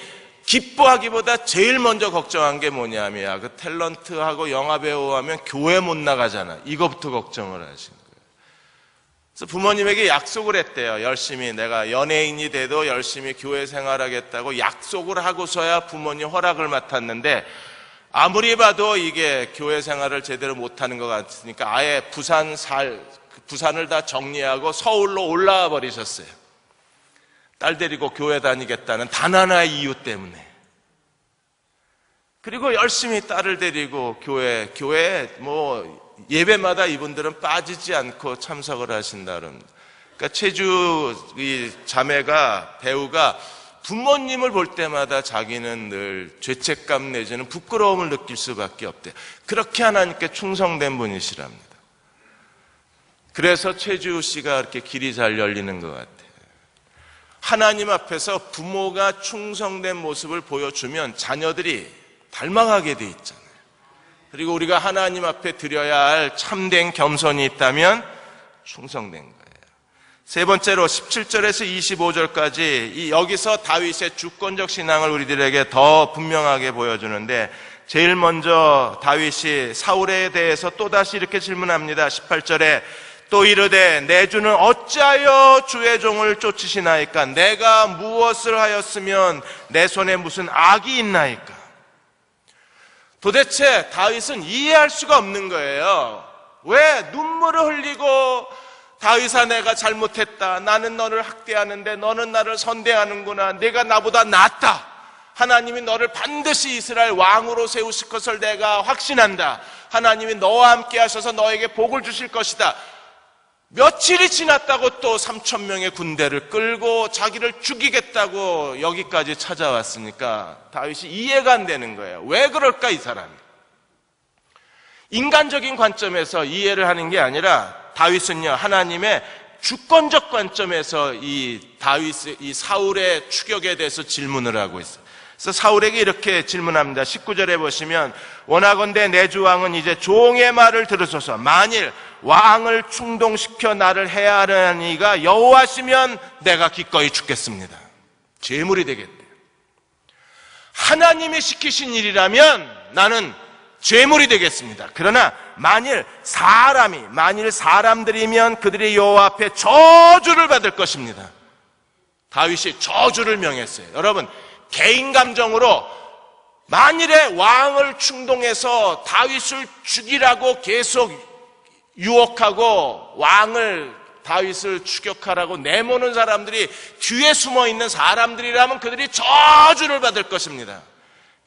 기뻐하기보다 제일 먼저 걱정한 게 뭐냐면 그 탤런트하고 영화배우 하면 교회 못 나가잖아. 이거부터 걱정을 하신 거예요. 그래서 부모님에게 약속을 했대요. 열심히 내가 연예인이 돼도 열심히 교회 생활하겠다고 약속을 하고서야 부모님 허락을 맡았는데 아무리 봐도 이게 교회 생활을 제대로 못하는 것 같으니까 아예 부산을 다 정리하고 서울로 올라와 버리셨어요. 딸 데리고 교회 다니겠다는 단 하나의 이유 때문에. 그리고 열심히 딸을 데리고 교회 예배마다 이분들은 빠지지 않고 참석을 하신다 그럽니다. 그러니까 최주 이 자매가 배우가 부모님을 볼 때마다 자기는 늘 죄책감 내지는 부끄러움을 느낄 수밖에 없대요. 그렇게 하나님께 충성된 분이시랍니다. 그래서 최주 씨가 이렇게 길이 잘 열리는 것 같아요. 하나님 앞에서 부모가 충성된 모습을 보여주면 자녀들이 닮아가게 돼 있잖아요. 그리고 우리가 하나님 앞에 드려야 할 참된 겸손이 있다면 충성된 거예요. 세 번째로 17절에서 25절까지 여기서 다윗의 주권적 신앙을 우리들에게 더 분명하게 보여주는데 제일 먼저 다윗이 사울에 대해서 또다시 이렇게 질문합니다. 18절에 또 이르되 내 주는 어찌하여 주의 종을 쫓으시나이까? 내가 무엇을 하였으면 내 손에 무슨 악이 있나이까? 도대체 다윗은 이해할 수가 없는 거예요. 왜 눈물을 흘리고 다윗아 내가 잘못했다. 나는 너를 학대하는데 너는 나를 선대하는구나. 내가 나보다 낫다. 하나님이 너를 반드시 이스라엘 왕으로 세우실 것을 내가 확신한다. 하나님이 너와 함께 하셔서 너에게 복을 주실 것이다. 며칠이 지났다고 또 3,000명의 군대를 끌고 자기를 죽이겠다고 여기까지 찾아왔으니까 다윗이 이해가 안 되는 거예요. 왜 그럴까 이 사람이? 인간적인 관점에서 이해를 하는 게 아니라 다윗은요 하나님의 주권적 관점에서 이 사울의 추격에 대해서 질문을 하고 있어요. 그래서 사울에게 이렇게 질문합니다. 19절에 보시면 원하건대 내 주 왕은 이제 종의 말을 들으소서. 만일 왕을 충동시켜 나를 해야 하려니가 여호와시면 내가 기꺼이 죽겠습니다. 제물이 되겠대요. 하나님이 시키신 일이라면 나는 제물이 되겠습니다. 그러나 만일 사람들이면 그들이 여호와 앞에 저주를 받을 것입니다. 다윗이 저주를 명했어요. 여러분 개인 감정으로 만일에 왕을 충동해서 다윗을 죽이라고 계속 유혹하고 다윗을 추격하라고 내모는 사람들이 뒤에 숨어있는 사람들이라면 그들이 저주를 받을 것입니다.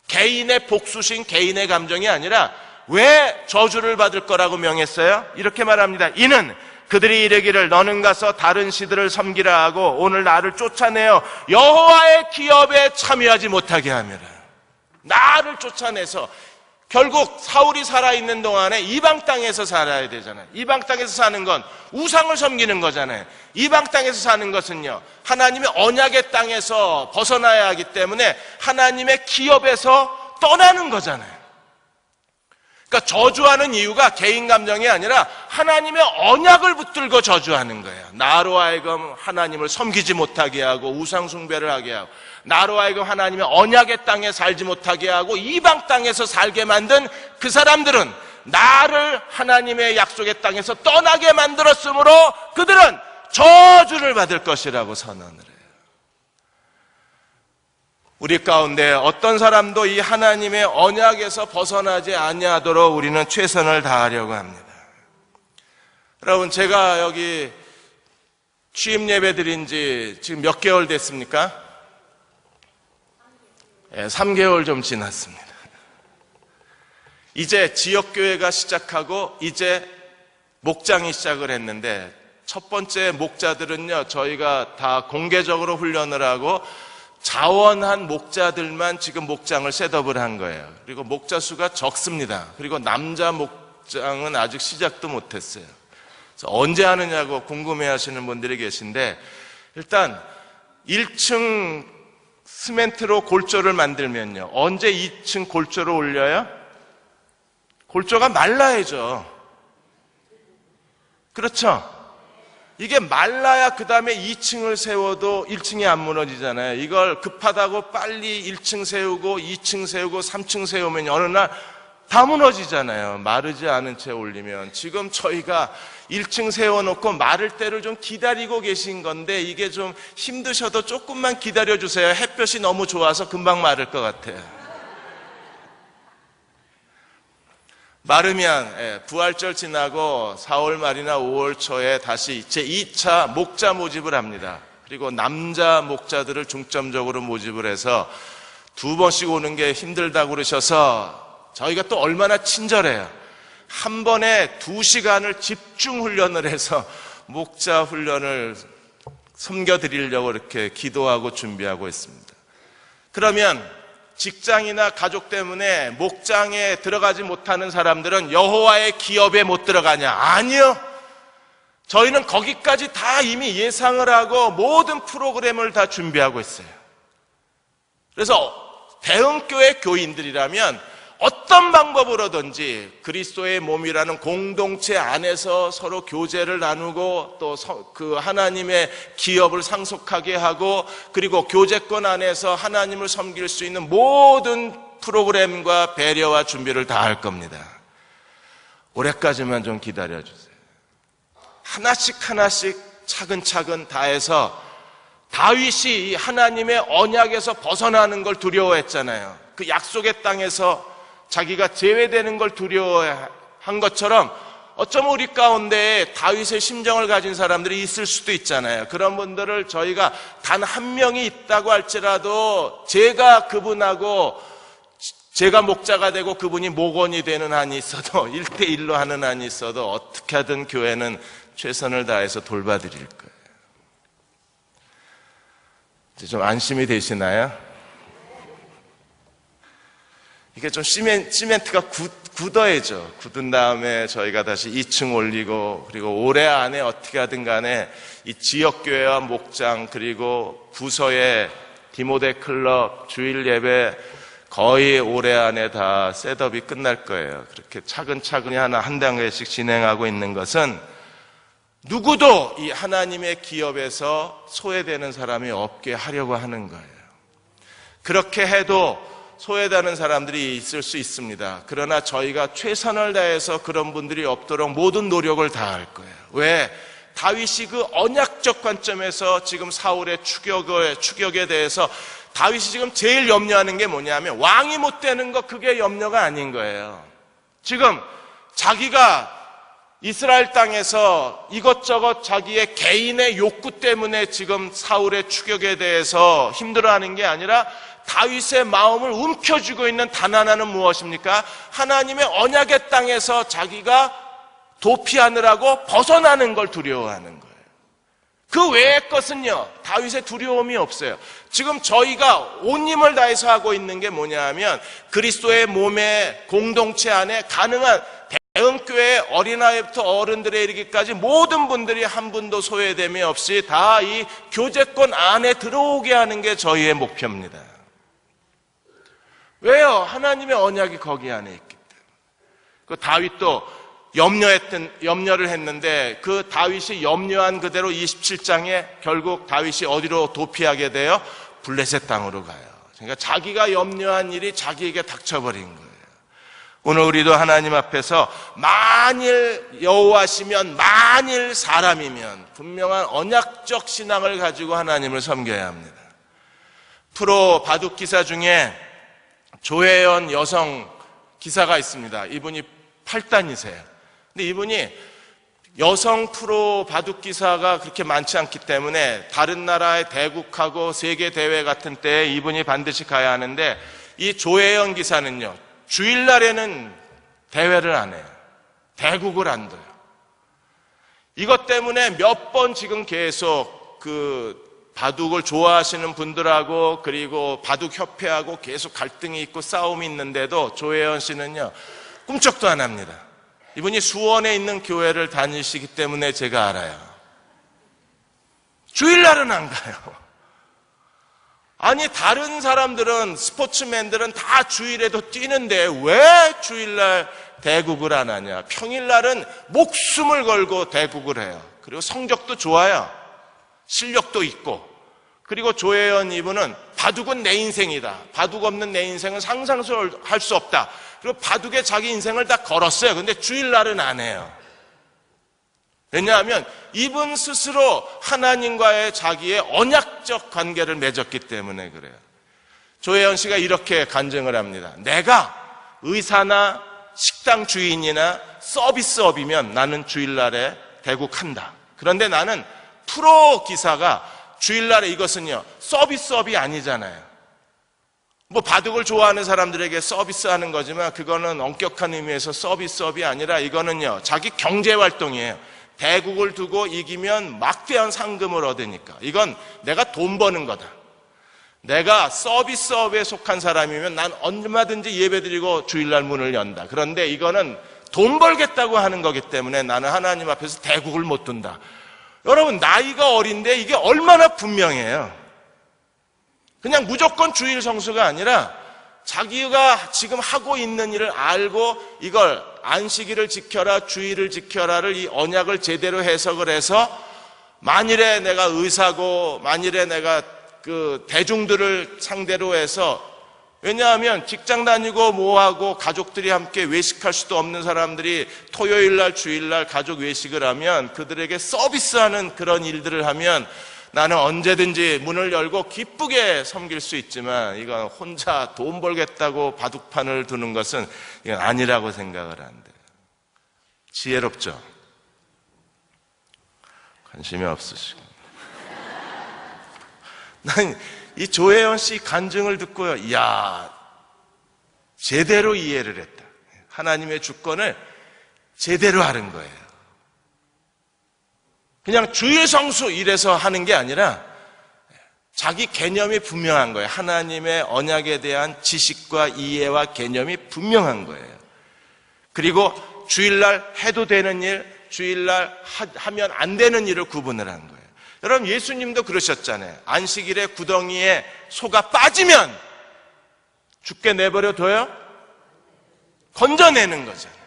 개인의 복수심, 개인의 감정이 아니라 왜 저주를 받을 거라고 명했어요? 이렇게 말합니다. 이는 그들이 이르기를 너는 가서 다른 시들을 섬기라 하고 오늘 나를 쫓아내어 여호와의 기업에 참여하지 못하게 함이라. 나를 쫓아내서 결국 사울이 살아있는 동안에 이방 땅에서 살아야 되잖아요. 이방 땅에서 사는 건 우상을 섬기는 거잖아요. 이방 땅에서 사는 것은요 하나님의 언약의 땅에서 벗어나야 하기 때문에 하나님의 기업에서 떠나는 거잖아요. 그러니까 저주하는 이유가 개인 감정이 아니라 하나님의 언약을 붙들고 저주하는 거예요. 나로 하여금 하나님을 섬기지 못하게 하고 우상 숭배를 하게 하고 나로 하여금 하나님의 언약의 땅에 살지 못하게 하고 이방 땅에서 살게 만든 그 사람들은 나를 하나님의 약속의 땅에서 떠나게 만들었으므로 그들은 저주를 받을 것이라고 선언을 해요. 우리 가운데 어떤 사람도 이 하나님의 언약에서 벗어나지 아니하도록 우리는 최선을 다하려고 합니다. 여러분 제가 여기 취임 예배 드린 지 지금 몇 개월 됐습니까? 3개월 좀 지났습니다. 이제 지역교회가 시작하고 이제 목장이 시작을 했는데 첫 번째 목자들은요 저희가 다 공개적으로 훈련을 하고 자원한 목자들만 지금 목장을 셋업을 한 거예요. 그리고 목자 수가 적습니다. 그리고 남자 목장은 아직 시작도 못했어요. 그래서 언제 하느냐고 궁금해하시는 분들이 계신데 일단 1층 시멘트로 골조를 만들면요 언제 2층 골조를 올려요? 골조가 말라야죠. 그렇죠? 이게 말라야 그 다음에 2층을 세워도 1층이 안 무너지잖아요. 이걸 급하다고 빨리 1층 세우고 2층 세우고 3층 세우면 어느 날 다 무너지잖아요. 마르지 않은 채 올리면. 지금 저희가 1층 세워놓고 마를 때를 좀 기다리고 계신 건데 이게 좀 힘드셔도 조금만 기다려주세요. 햇볕이 너무 좋아서 금방 마를 것 같아요. 마르면 부활절 지나고 4월 말이나 5월 초에 다시 제2차 목자 모집을 합니다. 그리고 남자 목자들을 중점적으로 모집을 해서 2번씩 오는 게 힘들다고 그러셔서 저희가 또 얼마나 친절해요. 한 번에 2시간을 집중 훈련을 해서 목자 훈련을 섬겨드리려고 이렇게 기도하고 준비하고 있습니다. 그러면 직장이나 가족 때문에 목장에 들어가지 못하는 사람들은 여호와의 기업에 못 들어가냐? 아니요. 저희는 거기까지 다 이미 예상을 하고 모든 프로그램을 다 준비하고 있어요. 그래서 대형교회 교인들이라면 어떤 방법으로든지 그리스도의 몸이라는 공동체 안에서 서로 교제를 나누고 또 그 하나님의 기업을 상속하게 하고 그리고 교제권 안에서 하나님을 섬길 수 있는 모든 프로그램과 배려와 준비를 다 할 겁니다. 올해까지만 좀 기다려주세요. 하나씩 하나씩 차근차근 다 해서 다윗이 하나님의 언약에서 벗어나는 걸 두려워했잖아요. 그 약속의 땅에서 자기가 제외되는 걸 두려워한 것처럼 어쩌면 우리 가운데 다윗의 심정을 가진 사람들이 있을 수도 있잖아요. 그런 분들을 저희가 단 한 명이 있다고 할지라도 제가 그분하고 제가 목자가 되고 그분이 목원이 되는 한이 있어도 1대1로 하는 한이 있어도 어떻게 하든 교회는 최선을 다해서 돌봐드릴 거예요. 이제 좀 안심이 되시나요? 이게 좀 시멘트가 굳어야죠. 굳은 다음에 저희가 다시 2층 올리고 그리고 올해 안에 어떻게 하든 간에 이 지역교회와 목장 그리고 부서의 디모데 클럽 주일 예배 거의 올해 안에 다 셋업이 끝날 거예요. 그렇게 차근차근히 한 단계씩 진행하고 있는 것은 누구도 이 하나님의 기업에서 소외되는 사람이 없게 하려고 하는 거예요. 그렇게 해도 소외되는 사람들이 있을 수 있습니다. 그러나 저희가 최선을 다해서 그런 분들이 없도록 모든 노력을 다할 거예요. 왜? 다윗이 그 언약적 관점에서 지금 사울의 추격에 대해서 다윗이 지금 제일 염려하는 게 뭐냐면 왕이 못 되는 거 그게 염려가 아닌 거예요. 지금 자기가 이스라엘 땅에서 이것저것 자기의 개인의 욕구 때문에 지금 사울의 추격에 대해서 힘들어하는 게 아니라 다윗의 마음을 움켜쥐고 있는 단 하나는 무엇입니까? 하나님의 언약의 땅에서 자기가 도피하느라고 벗어나는 걸 두려워하는 거예요. 그 외의 것은요, 다윗의 두려움이 없어요. 지금 저희가 온 힘을 다해서 하고 있는 게 뭐냐 하면 그리스도의 몸의 공동체 안에 가능한 대형교회 어린아이부터 어른들에 이르기까지 모든 분들이 한 분도 소외됨이 없이 다 이 교제권 안에 들어오게 하는 게 저희의 목표입니다. 왜요? 하나님의 언약이 거기 안에 있기 때문에. 그 다윗도 염려를 했는데 그 다윗이 염려한 그대로 27장에 결국 다윗이 어디로 도피하게 돼요? 블레셋 땅으로 가요. 그러니까 자기가 염려한 일이 자기에게 닥쳐버린 거예요. 오늘 우리도 하나님 앞에서 만일 여호와시면 만일 사람이면 분명한 언약적 신앙을 가지고 하나님을 섬겨야 합니다. 프로 바둑 기사 중에 조혜연 여성 기사가 있습니다. 이분이 8단이세요. 근데 이분이 여성 프로 바둑 기사가 그렇게 많지 않기 때문에 다른 나라의 대국하고 세계 대회 같은 때에 이분이 반드시 가야 하는데 이 조혜연 기사는요, 주일날에는 대회를 안 해요. 대국을 안 둬요. 이것 때문에 몇 번 지금 계속 바둑을 좋아하시는 분들하고 그리고 바둑협회하고 계속 갈등이 있고 싸움이 있는데도 조혜연 씨는요, 꿈쩍도 안 합니다. 이분이 수원에 있는 교회를 다니시기 때문에 제가 알아요. 주일날은 안 가요. 아니 다른 사람들은 스포츠맨들은 다 주일에도 뛰는데 왜 주일날 대국을 안 하냐. 평일날은 목숨을 걸고 대국을 해요. 그리고 성적도 좋아요. 실력도 있고. 그리고 조혜연 이분은 바둑은 내 인생이다. 바둑 없는 내 인생은 상상도 할 수 없다. 그리고 바둑에 자기 인생을 다 걸었어요. 근데 주일날은 안 해요. 왜냐하면 이분 스스로 하나님과의 자기의 언약적 관계를 맺었기 때문에 그래요. 조혜연 씨가 이렇게 간증을 합니다. 내가 의사나 식당 주인이나 서비스업이면 나는 주일날에 대국한다. 그런데 나는 프로 기사가 주일날에 이것은요, 서비스업이 아니잖아요. 뭐 바둑을 좋아하는 사람들에게 서비스하는 거지만 그거는 엄격한 의미에서 서비스업이 아니라 이거는요, 자기 경제활동이에요. 대국을 두고 이기면 막대한 상금을 얻으니까 이건 내가 돈 버는 거다. 내가 서비스업에 속한 사람이면 난 얼마든지 예배드리고 주일날 문을 연다. 그런데 이거는 돈 벌겠다고 하는 거기 때문에 나는 하나님 앞에서 대국을 못 둔다. 여러분, 나이가 어린데 이게 얼마나 분명해요. 그냥 무조건 주일 성수가 아니라 자기가 지금 하고 있는 일을 알고 이걸 안식일을 지켜라, 주일을 지켜라를 이 언약을 제대로 해석을 해서 만일에 내가 의사고 만일에 내가 그 대중들을 상대로 해서, 왜냐하면 직장 다니고 뭐하고 가족들이 함께 외식할 수도 없는 사람들이 토요일날 주일날 가족 외식을 하면 그들에게 서비스하는 그런 일들을 하면 나는 언제든지 문을 열고 기쁘게 섬길 수 있지만 이건 혼자 돈 벌겠다고 바둑판을 두는 것은 이건 아니라고 생각을 한대요. 지혜롭죠? 관심이 없으시고. 난 이 조혜연 씨 간증을 듣고요, 이야, 제대로 이해를 했다. 하나님의 주권을 제대로 하는 거예요. 그냥 주일 성수 이래서 하는 게 아니라 자기 개념이 분명한 거예요. 하나님의 언약에 대한 지식과 이해와 개념이 분명한 거예요. 그리고 주일날 해도 되는 일, 주일날 하면 안 되는 일을 구분을 한 거예요. 여러분, 예수님도 그러셨잖아요. 안식일에 구덩이에 소가 빠지면 죽게 내버려 둬요? 건져내는 거잖아요.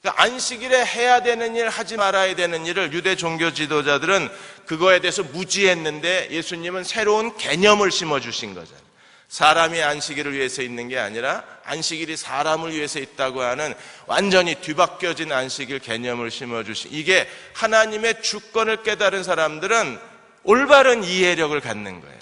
그러니까 안식일에 해야 되는 일, 하지 말아야 되는 일을 유대 종교 지도자들은 그거에 대해서 무지했는데 예수님은 새로운 개념을 심어주신 거잖아요. 사람이 안식일을 위해서 있는 게 아니라 안식일이 사람을 위해서 있다고 하는 완전히 뒤바뀌어진 안식일 개념을 심어주신, 이게 하나님의 주권을 깨달은 사람들은 올바른 이해력을 갖는 거예요.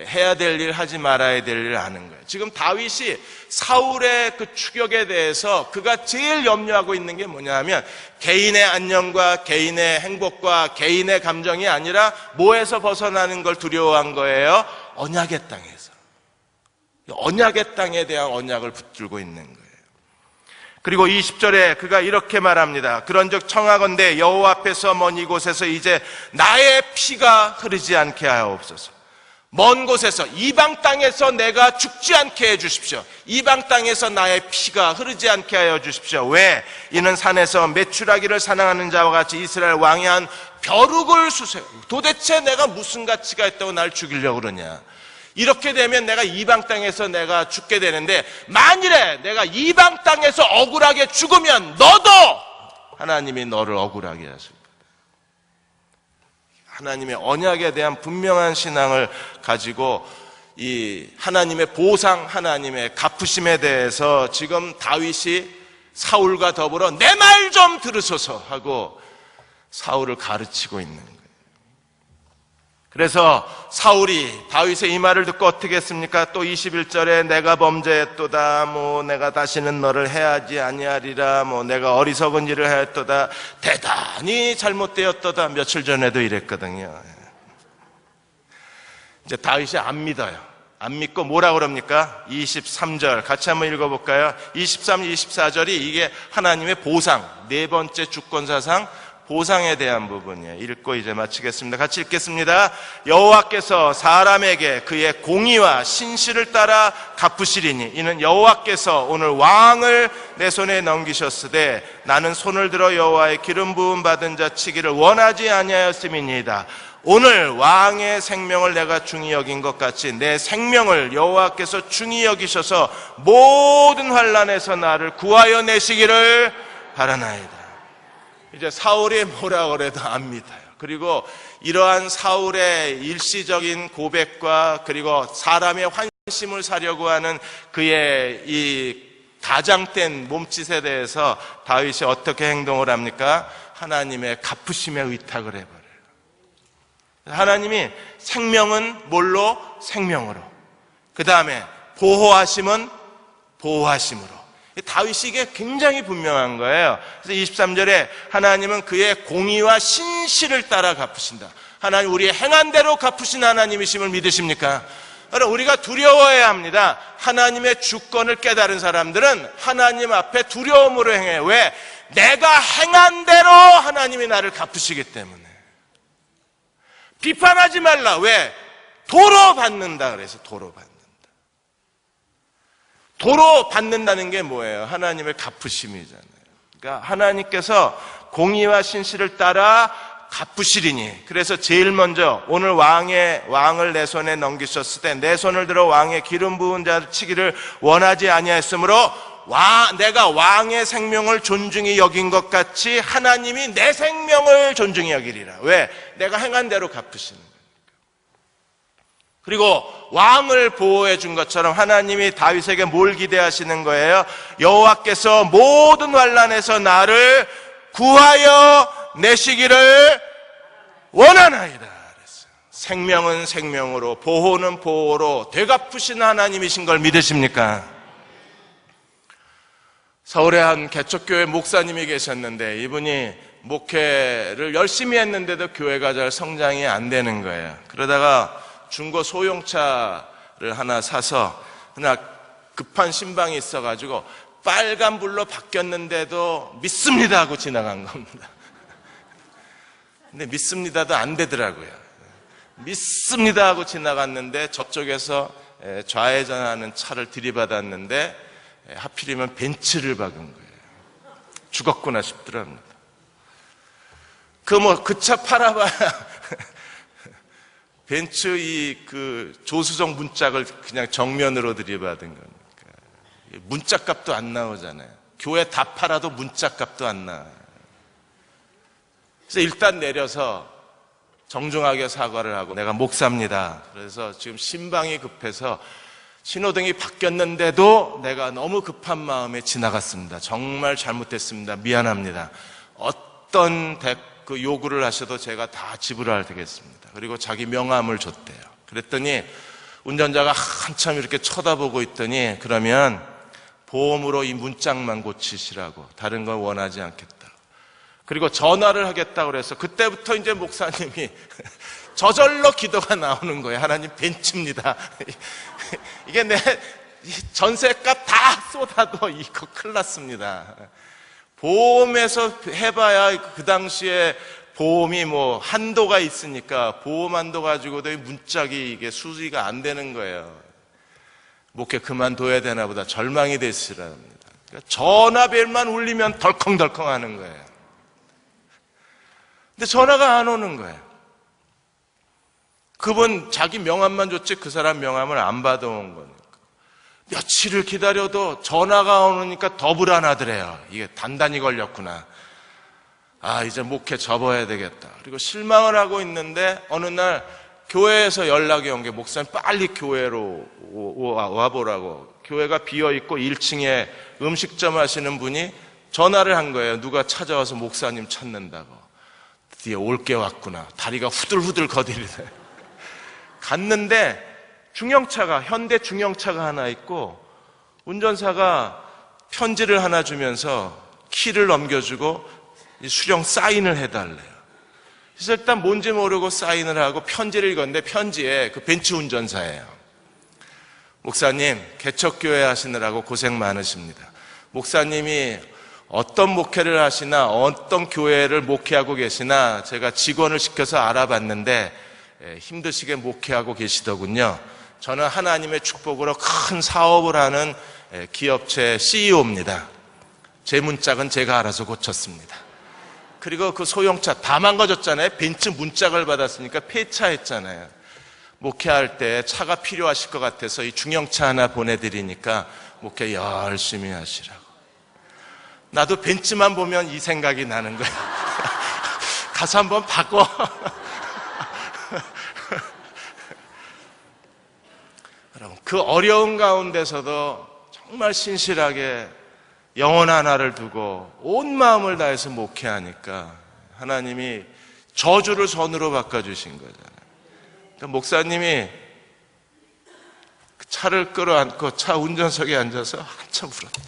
해야 될 일, 하지 말아야 될 일을 아는 거예요. 지금 다윗이 사울의 그 추격에 대해서 그가 제일 염려하고 있는 게 뭐냐 하면 개인의 안녕과 개인의 행복과 개인의 감정이 아니라 뭐에서 벗어나는 걸 두려워한 거예요? 언약의 땅에서. 언약의 땅에 대한 언약을 붙들고 있는 거예요. 그리고 20절에 그가 이렇게 말합니다. 그런즉 청하건대 여호와 앞에서 먼 이곳에서 이제 나의 피가 흐르지 않게 하옵소서. 먼 곳에서, 이방 땅에서 내가 죽지 않게 해 주십시오. 이방 땅에서 나의 피가 흐르지 않게 하여 주십시오. 왜? 이는 산에서 메추라기를 사냥하는 자와 같이 이스라엘 왕이 한 벼룩을 쑤세요. 도대체 내가 무슨 가치가 있다고 날 죽이려고 그러냐. 이렇게 되면 내가 이방 땅에서 내가 죽게 되는데, 만일에 내가 이방 땅에서 억울하게 죽으면 너도 하나님이 너를 억울하게 하실 거다. 하나님의 언약에 대한 분명한 신앙을 가지고 이 하나님의 보상, 하나님의 갚으심에 대해서 지금 다윗이 사울과 더불어 내 말 좀 들으소서 하고 사울을 가르치고 있는 거예요. 그래서 사울이 다윗의 이 말을 듣고 어떻게 했습니까? 또 21절에 내가 범죄했도다, 내가 다시는 너를 해하지 아니하리라, 내가 어리석은 일을 하였도다, 대단히 잘못되었도다. 며칠 전에도 이랬거든요. 이제 다윗이 안 믿어요. 안 믿고 뭐라 그럽니까? 23절 같이 한번 읽어볼까요? 23, 24절이 이게 하나님의 보상, 네 번째 주권사상 보상에 대한 부분이에요. 읽고 이제 마치겠습니다. 같이 읽겠습니다. 여호와께서 사람에게 그의 공의와 신실을 따라 갚으시리니 이는 여호와께서 오늘 왕을 내 손에 넘기셨으되 나는 손을 들어 여호와의 기름 부음 받은 자 치기를 원하지 아니하였음이니이다. 오늘 왕의 생명을 내가 중히 여긴 것 같이 내 생명을 여호와께서 중히 여기셔서 모든 환난에서 나를 구하여 내시기를 바라나이다. 이제 사울이 뭐라 그래도 안 믿어요. 그리고 이러한 사울의 일시적인 고백과 그리고 사람의 환심을 사려고 하는 그의 이 가장된 몸짓에 대해서 다윗이 어떻게 행동을 합니까? 하나님의 갚으심에 의탁을 해버려요. 하나님이 생명은 뭘로? 생명으로. 그 다음에 보호하심은 보호하심으로. 다윗이 이게 굉장히 분명한 거예요. 그래서 23절에 하나님은 그의 공의와 신실을 따라 갚으신다. 하나님 우리의 행한 대로 갚으신 하나님이심을 믿으십니까? 그럼 우리가 두려워해야 합니다. 하나님의 주권을 깨달은 사람들은 하나님 앞에 두려움으로 행해요. 왜? 내가 행한 대로 하나님이 나를 갚으시기 때문에. 비판하지 말라. 왜? 도로 받는다 그래서 도로 받는다. 도로 받는다는 게 뭐예요? 하나님의 갚으심이잖아요. 그러니까 하나님께서 공의와 신실을 따라 갚으시리니. 그래서 제일 먼저 오늘 왕을 내 손에 넘기셨을 때 내 손을 들어 왕의 기름 부은 자를 치기를 원하지 아니하였으므로 내가 왕의 생명을 존중히 여긴 것 같이 하나님이 내 생명을 존중히 여기리라. 왜? 내가 행한 대로 갚으시는 거예요. 그리고 왕을 보호해 준 것처럼 하나님이 다윗에게 뭘 기대하시는 거예요? 여호와께서 모든 환난에서 나를 구하여 내시기를 원하나이다 그랬어요. 생명은 생명으로, 보호는 보호로 되갚으신 하나님이신 걸 믿으십니까? 서울에 한 개척교회 목사님이 계셨는데 이분이 목회를 열심히 했는데도 교회가 잘 성장이 안 되는 거예요. 그러다가 중고 소형차를 하나 사서 하나 급한 신방이 있어가지고 빨간불로 바뀌었는데도 믿습니다 하고 지나간 겁니다. 근데 믿습니다도 안 되더라고요. 믿습니다 하고 지나갔는데 저쪽에서 좌회전하는 차를 들이받았는데 하필이면 벤츠를 박은 거예요. 죽었구나 싶더랍니다. 그 차 팔아봐야 벤츠 조수석 문짝을 그냥 정면으로 들이받은 거니까. 문짝값도 안 나오잖아요. 교회 다 팔아도 문짝값도 안 나와요. 그래서 일단 내려서 정중하게 사과를 하고 내가 목사입니다. 그래서 지금 신방이 급해서 신호등이 바뀌었는데도 내가 너무 급한 마음에 지나갔습니다. 정말 잘못했습니다. 미안합니다. 어떤 요구를 하셔도 제가 다 지불할 되겠습니다. 그리고 자기 명함을 줬대요. 그랬더니 운전자가 한참 이렇게 쳐다보고 있더니 그러면 보험으로 이 문짝만 고치시라고 다른 건 원하지 않겠다. 그리고 전화를 하겠다고 그래서 그때부터 이제 목사님이 저절로 기도가 나오는 거예요. 하나님 벤츠입니다. 이게 내 전세값 다 쏟아도 이거 큰일 났습니다. 보험에서 해봐야 그 당시에 보험이 한도가 있으니까 보험 한도 가지고도 문짝이 이게 수리가 안 되는 거예요. 목회 그만둬야 되나 보다 절망이 되시랍니다. 그러니까 전화벨만 울리면 덜컹덜컹 하는 거예요. 근데 전화가 안 오는 거예요. 그분 자기 명함만 줬지 그 사람 명함을 안 받아온 거니까. 며칠을 기다려도 전화가 오니까 더 불안하더래요. 이게 단단히 걸렸구나. 이제 목회 접어야 되겠다. 그리고 실망을 하고 있는데 어느 날 교회에서 연락이 온 게 목사님 빨리 교회로 와보라고. 교회가 비어있고 1층에 음식점 하시는 분이 전화를 한 거예요. 누가 찾아와서 목사님 찾는다고. 드디어 올 게 왔구나. 다리가 후들후들 거리네. 갔는데 중형차가, 현대 중형차가 하나 있고 운전사가 편지를 하나 주면서 키를 넘겨주고 수령 사인을 해달래요. 그래서 일단 뭔지 모르고 사인을 하고 편지를 읽었는데 편지에 그 벤츠 운전사예요. 목사님, 개척교회 하시느라고 고생 많으십니다. 목사님이 어떤 목회를 하시나 어떤 교회를 목회하고 계시나 제가 직원을 시켜서 알아봤는데 힘드시게 목회하고 계시더군요. 저는 하나님의 축복으로 큰 사업을 하는 기업체 CEO입니다. 제 문짝은 제가 알아서 고쳤습니다. 그리고 그 소형차 다 망가졌잖아요. 벤츠 문짝을 받았으니까 폐차했잖아요. 목회할 때 차가 필요하실 것 같아서 이 중형차 하나 보내드리니까 목회 열심히 하시라고. 나도 벤츠만 보면 이 생각이 나는 거예요. 가서 한번 바꿔. 여러분, 그 어려운 가운데서도 정말 신실하게 영혼 하나를 두고 온 마음을 다해서 목회하니까 하나님이 저주를 선으로 바꿔주신 거잖아요. 그러니까 목사님이 그 차를 끌어안고 차 운전석에 앉아서 한참 울었대.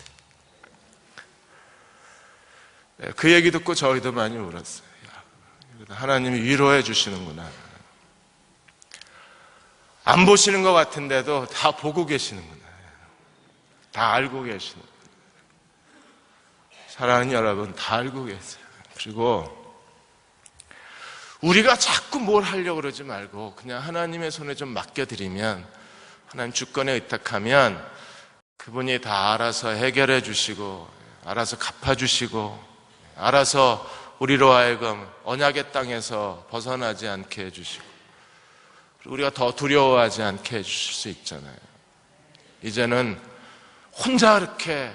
그 얘기 듣고 저희도 많이 울었어요. 하나님이 위로해 주시는구나. 안 보시는 것 같은데도 다 보고 계시는구나. 다 알고 계시는구나. 사랑하는 여러분, 다 알고 계세요. 그리고 우리가 자꾸 뭘 하려고 그러지 말고 그냥 하나님의 손에 좀 맡겨드리면, 하나님 주권에 의탁하면 그분이 다 알아서 해결해 주시고, 알아서 갚아주시고, 알아서 우리로 하여금 언약의 땅에서 벗어나지 않게 해주시고, 우리가 더 두려워하지 않게 해주실 수 있잖아요. 이제는 혼자 이렇게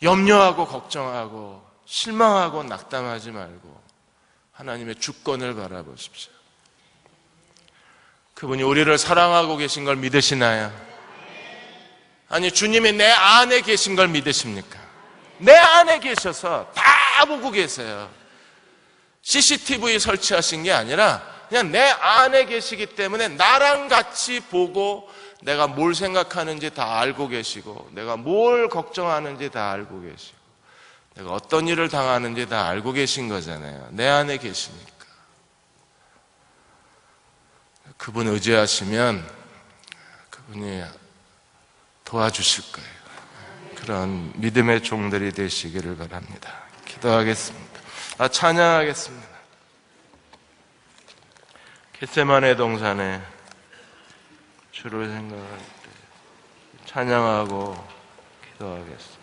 염려하고 걱정하고 실망하고 낙담하지 말고 하나님의 주권을 바라보십시오. 그분이 우리를 사랑하고 계신 걸 믿으시나요? 아니, 주님이 내 안에 계신 걸 믿으십니까? 내 안에 계셔서 다 보고 계세요. CCTV 설치하신 게 아니라 그냥 내 안에 계시기 때문에 나랑 같이 보고 내가 뭘 생각하는지 다 알고 계시고, 내가 뭘 걱정하는지 다 알고 계시고, 내가 어떤 일을 당하는지 다 알고 계신 거잖아요. 내 안에 계시니까. 그분 의지하시면 그분이 도와주실 거예요. 그런 믿음의 종들이 되시기를 바랍니다. 기도하겠습니다. 찬양하겠습니다. 겟세마네 동산에 주를 생각할 때 찬양하고 기도하겠습니다.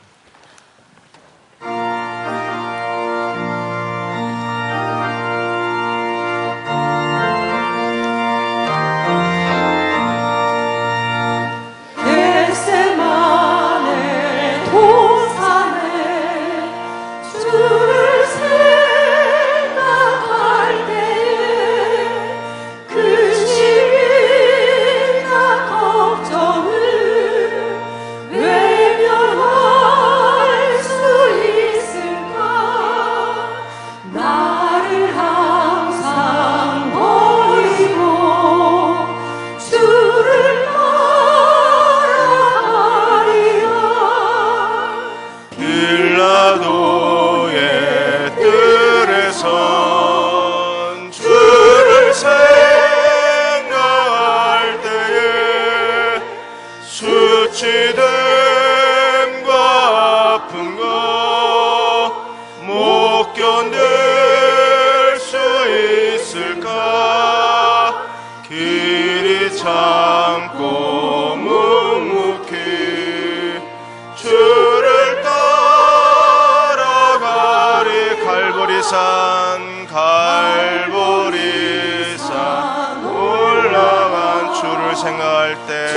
갈보리산 올라간 주를 생각할 때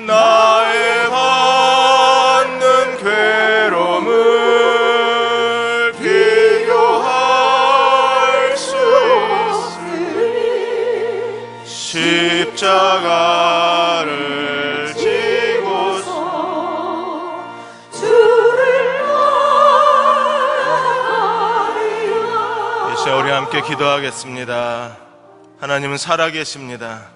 나의 받는 괴로움을 비교할 수 있으리 십자가를 지고서 주를 따라가리라. 이 시간 우리 함께 기도하겠습니다. 하나님은 살아계십니다.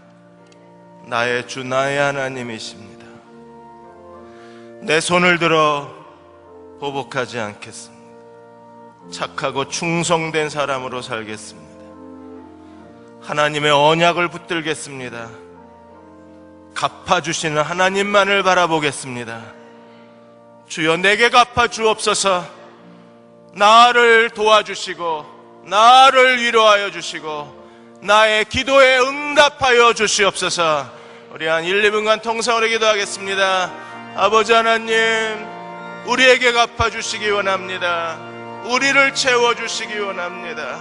나의 주, 나의 하나님이십니다. 내 손을 들어 보복하지 않겠습니다. 착하고 충성된 사람으로 살겠습니다. 하나님의 언약을 붙들겠습니다. 갚아주시는 하나님만을 바라보겠습니다. 주여, 내게 갚아주옵소서. 나를 도와주시고 나를 위로하여 주시고 나의 기도에 응답하여 주시옵소서. 우리 한 1, 2분간 통성으로 기도하겠습니다. 아버지 하나님, 우리에게 갚아주시기 원합니다. 우리를 채워주시기 원합니다.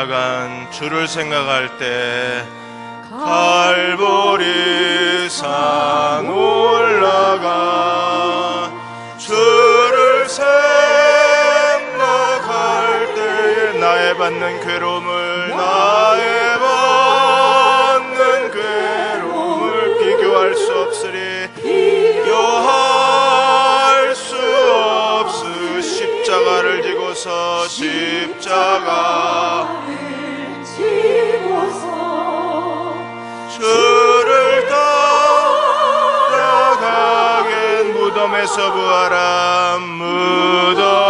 십자간 주를 생각할 때 갈보리 산 올라가 주를 생각할 때에 나의 받는 괴로움을 비교할 수 없으리 비교할 수 없으 십자가를 지고서 주를 따라가겐 무덤에서 부활함 무덤에서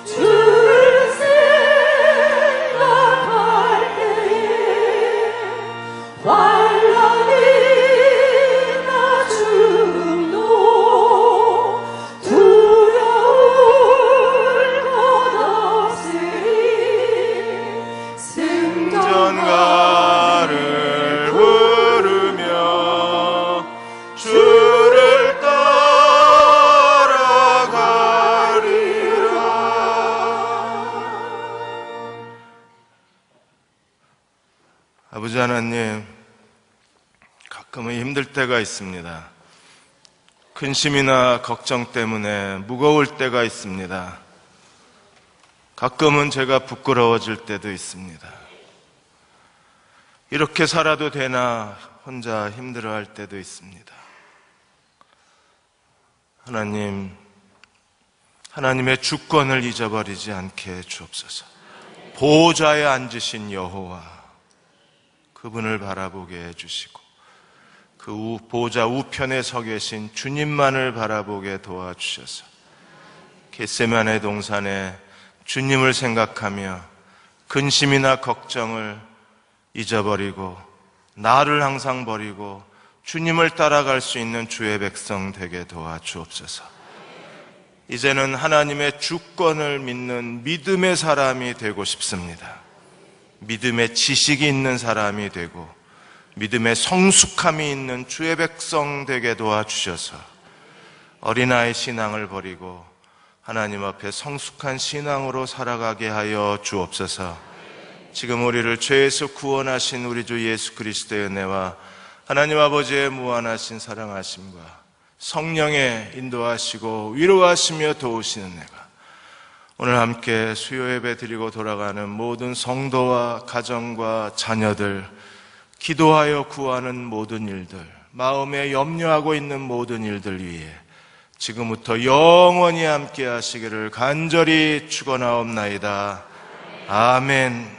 주를 생각할 때에 환난이나 죽음도 두려울 것 없으리 승전가를 부르며 주를 따라가리라. 아버지 하나님, 가끔은 힘들 때가 있습니다. 근심이나 걱정 때문에 무거울 때가 있습니다. 가끔은 제가 부끄러워질 때도 있습니다. 이렇게 살아도 되나 혼자 힘들어할 때도 있습니다. 하나님, 하나님의 주권을 잊어버리지 않게 주옵소서. 보호자에 앉으신 여호와, 그분을 바라보게 해주시고 그 보호자 우편에 서 계신 주님만을 바라보게 도와주셔서 겟세마네 동산에 주님을 생각하며 근심이나 걱정을 잊어버리고 나를 항상 버리고 주님을 따라갈 수 있는 주의 백성 되게 도와주옵소서. 이제는 하나님의 주권을 믿는 믿음의 사람이 되고 싶습니다. 믿음의 지식이 있는 사람이 되고 믿음의 성숙함이 있는 주의 백성 되게 도와주셔서 어린아이 신앙을 버리고 하나님 앞에 성숙한 신앙으로 살아가게 하여 주옵소서. 지금 우리를 죄에서 구원하신 우리 주 예수 그리스도의 은혜와 하나님 아버지의 무한하신 사랑하심과 성령의 인도하시고 위로하시며 도우시는 은혜가 오늘 함께 수요 예배 드리고 돌아가는 모든 성도와 가정과 자녀들, 기도하여 구하는 모든 일들, 마음에 염려하고 있는 모든 일들 위해 지금부터 영원히 함께 하시기를 간절히 축원하옵나이다. 아멘.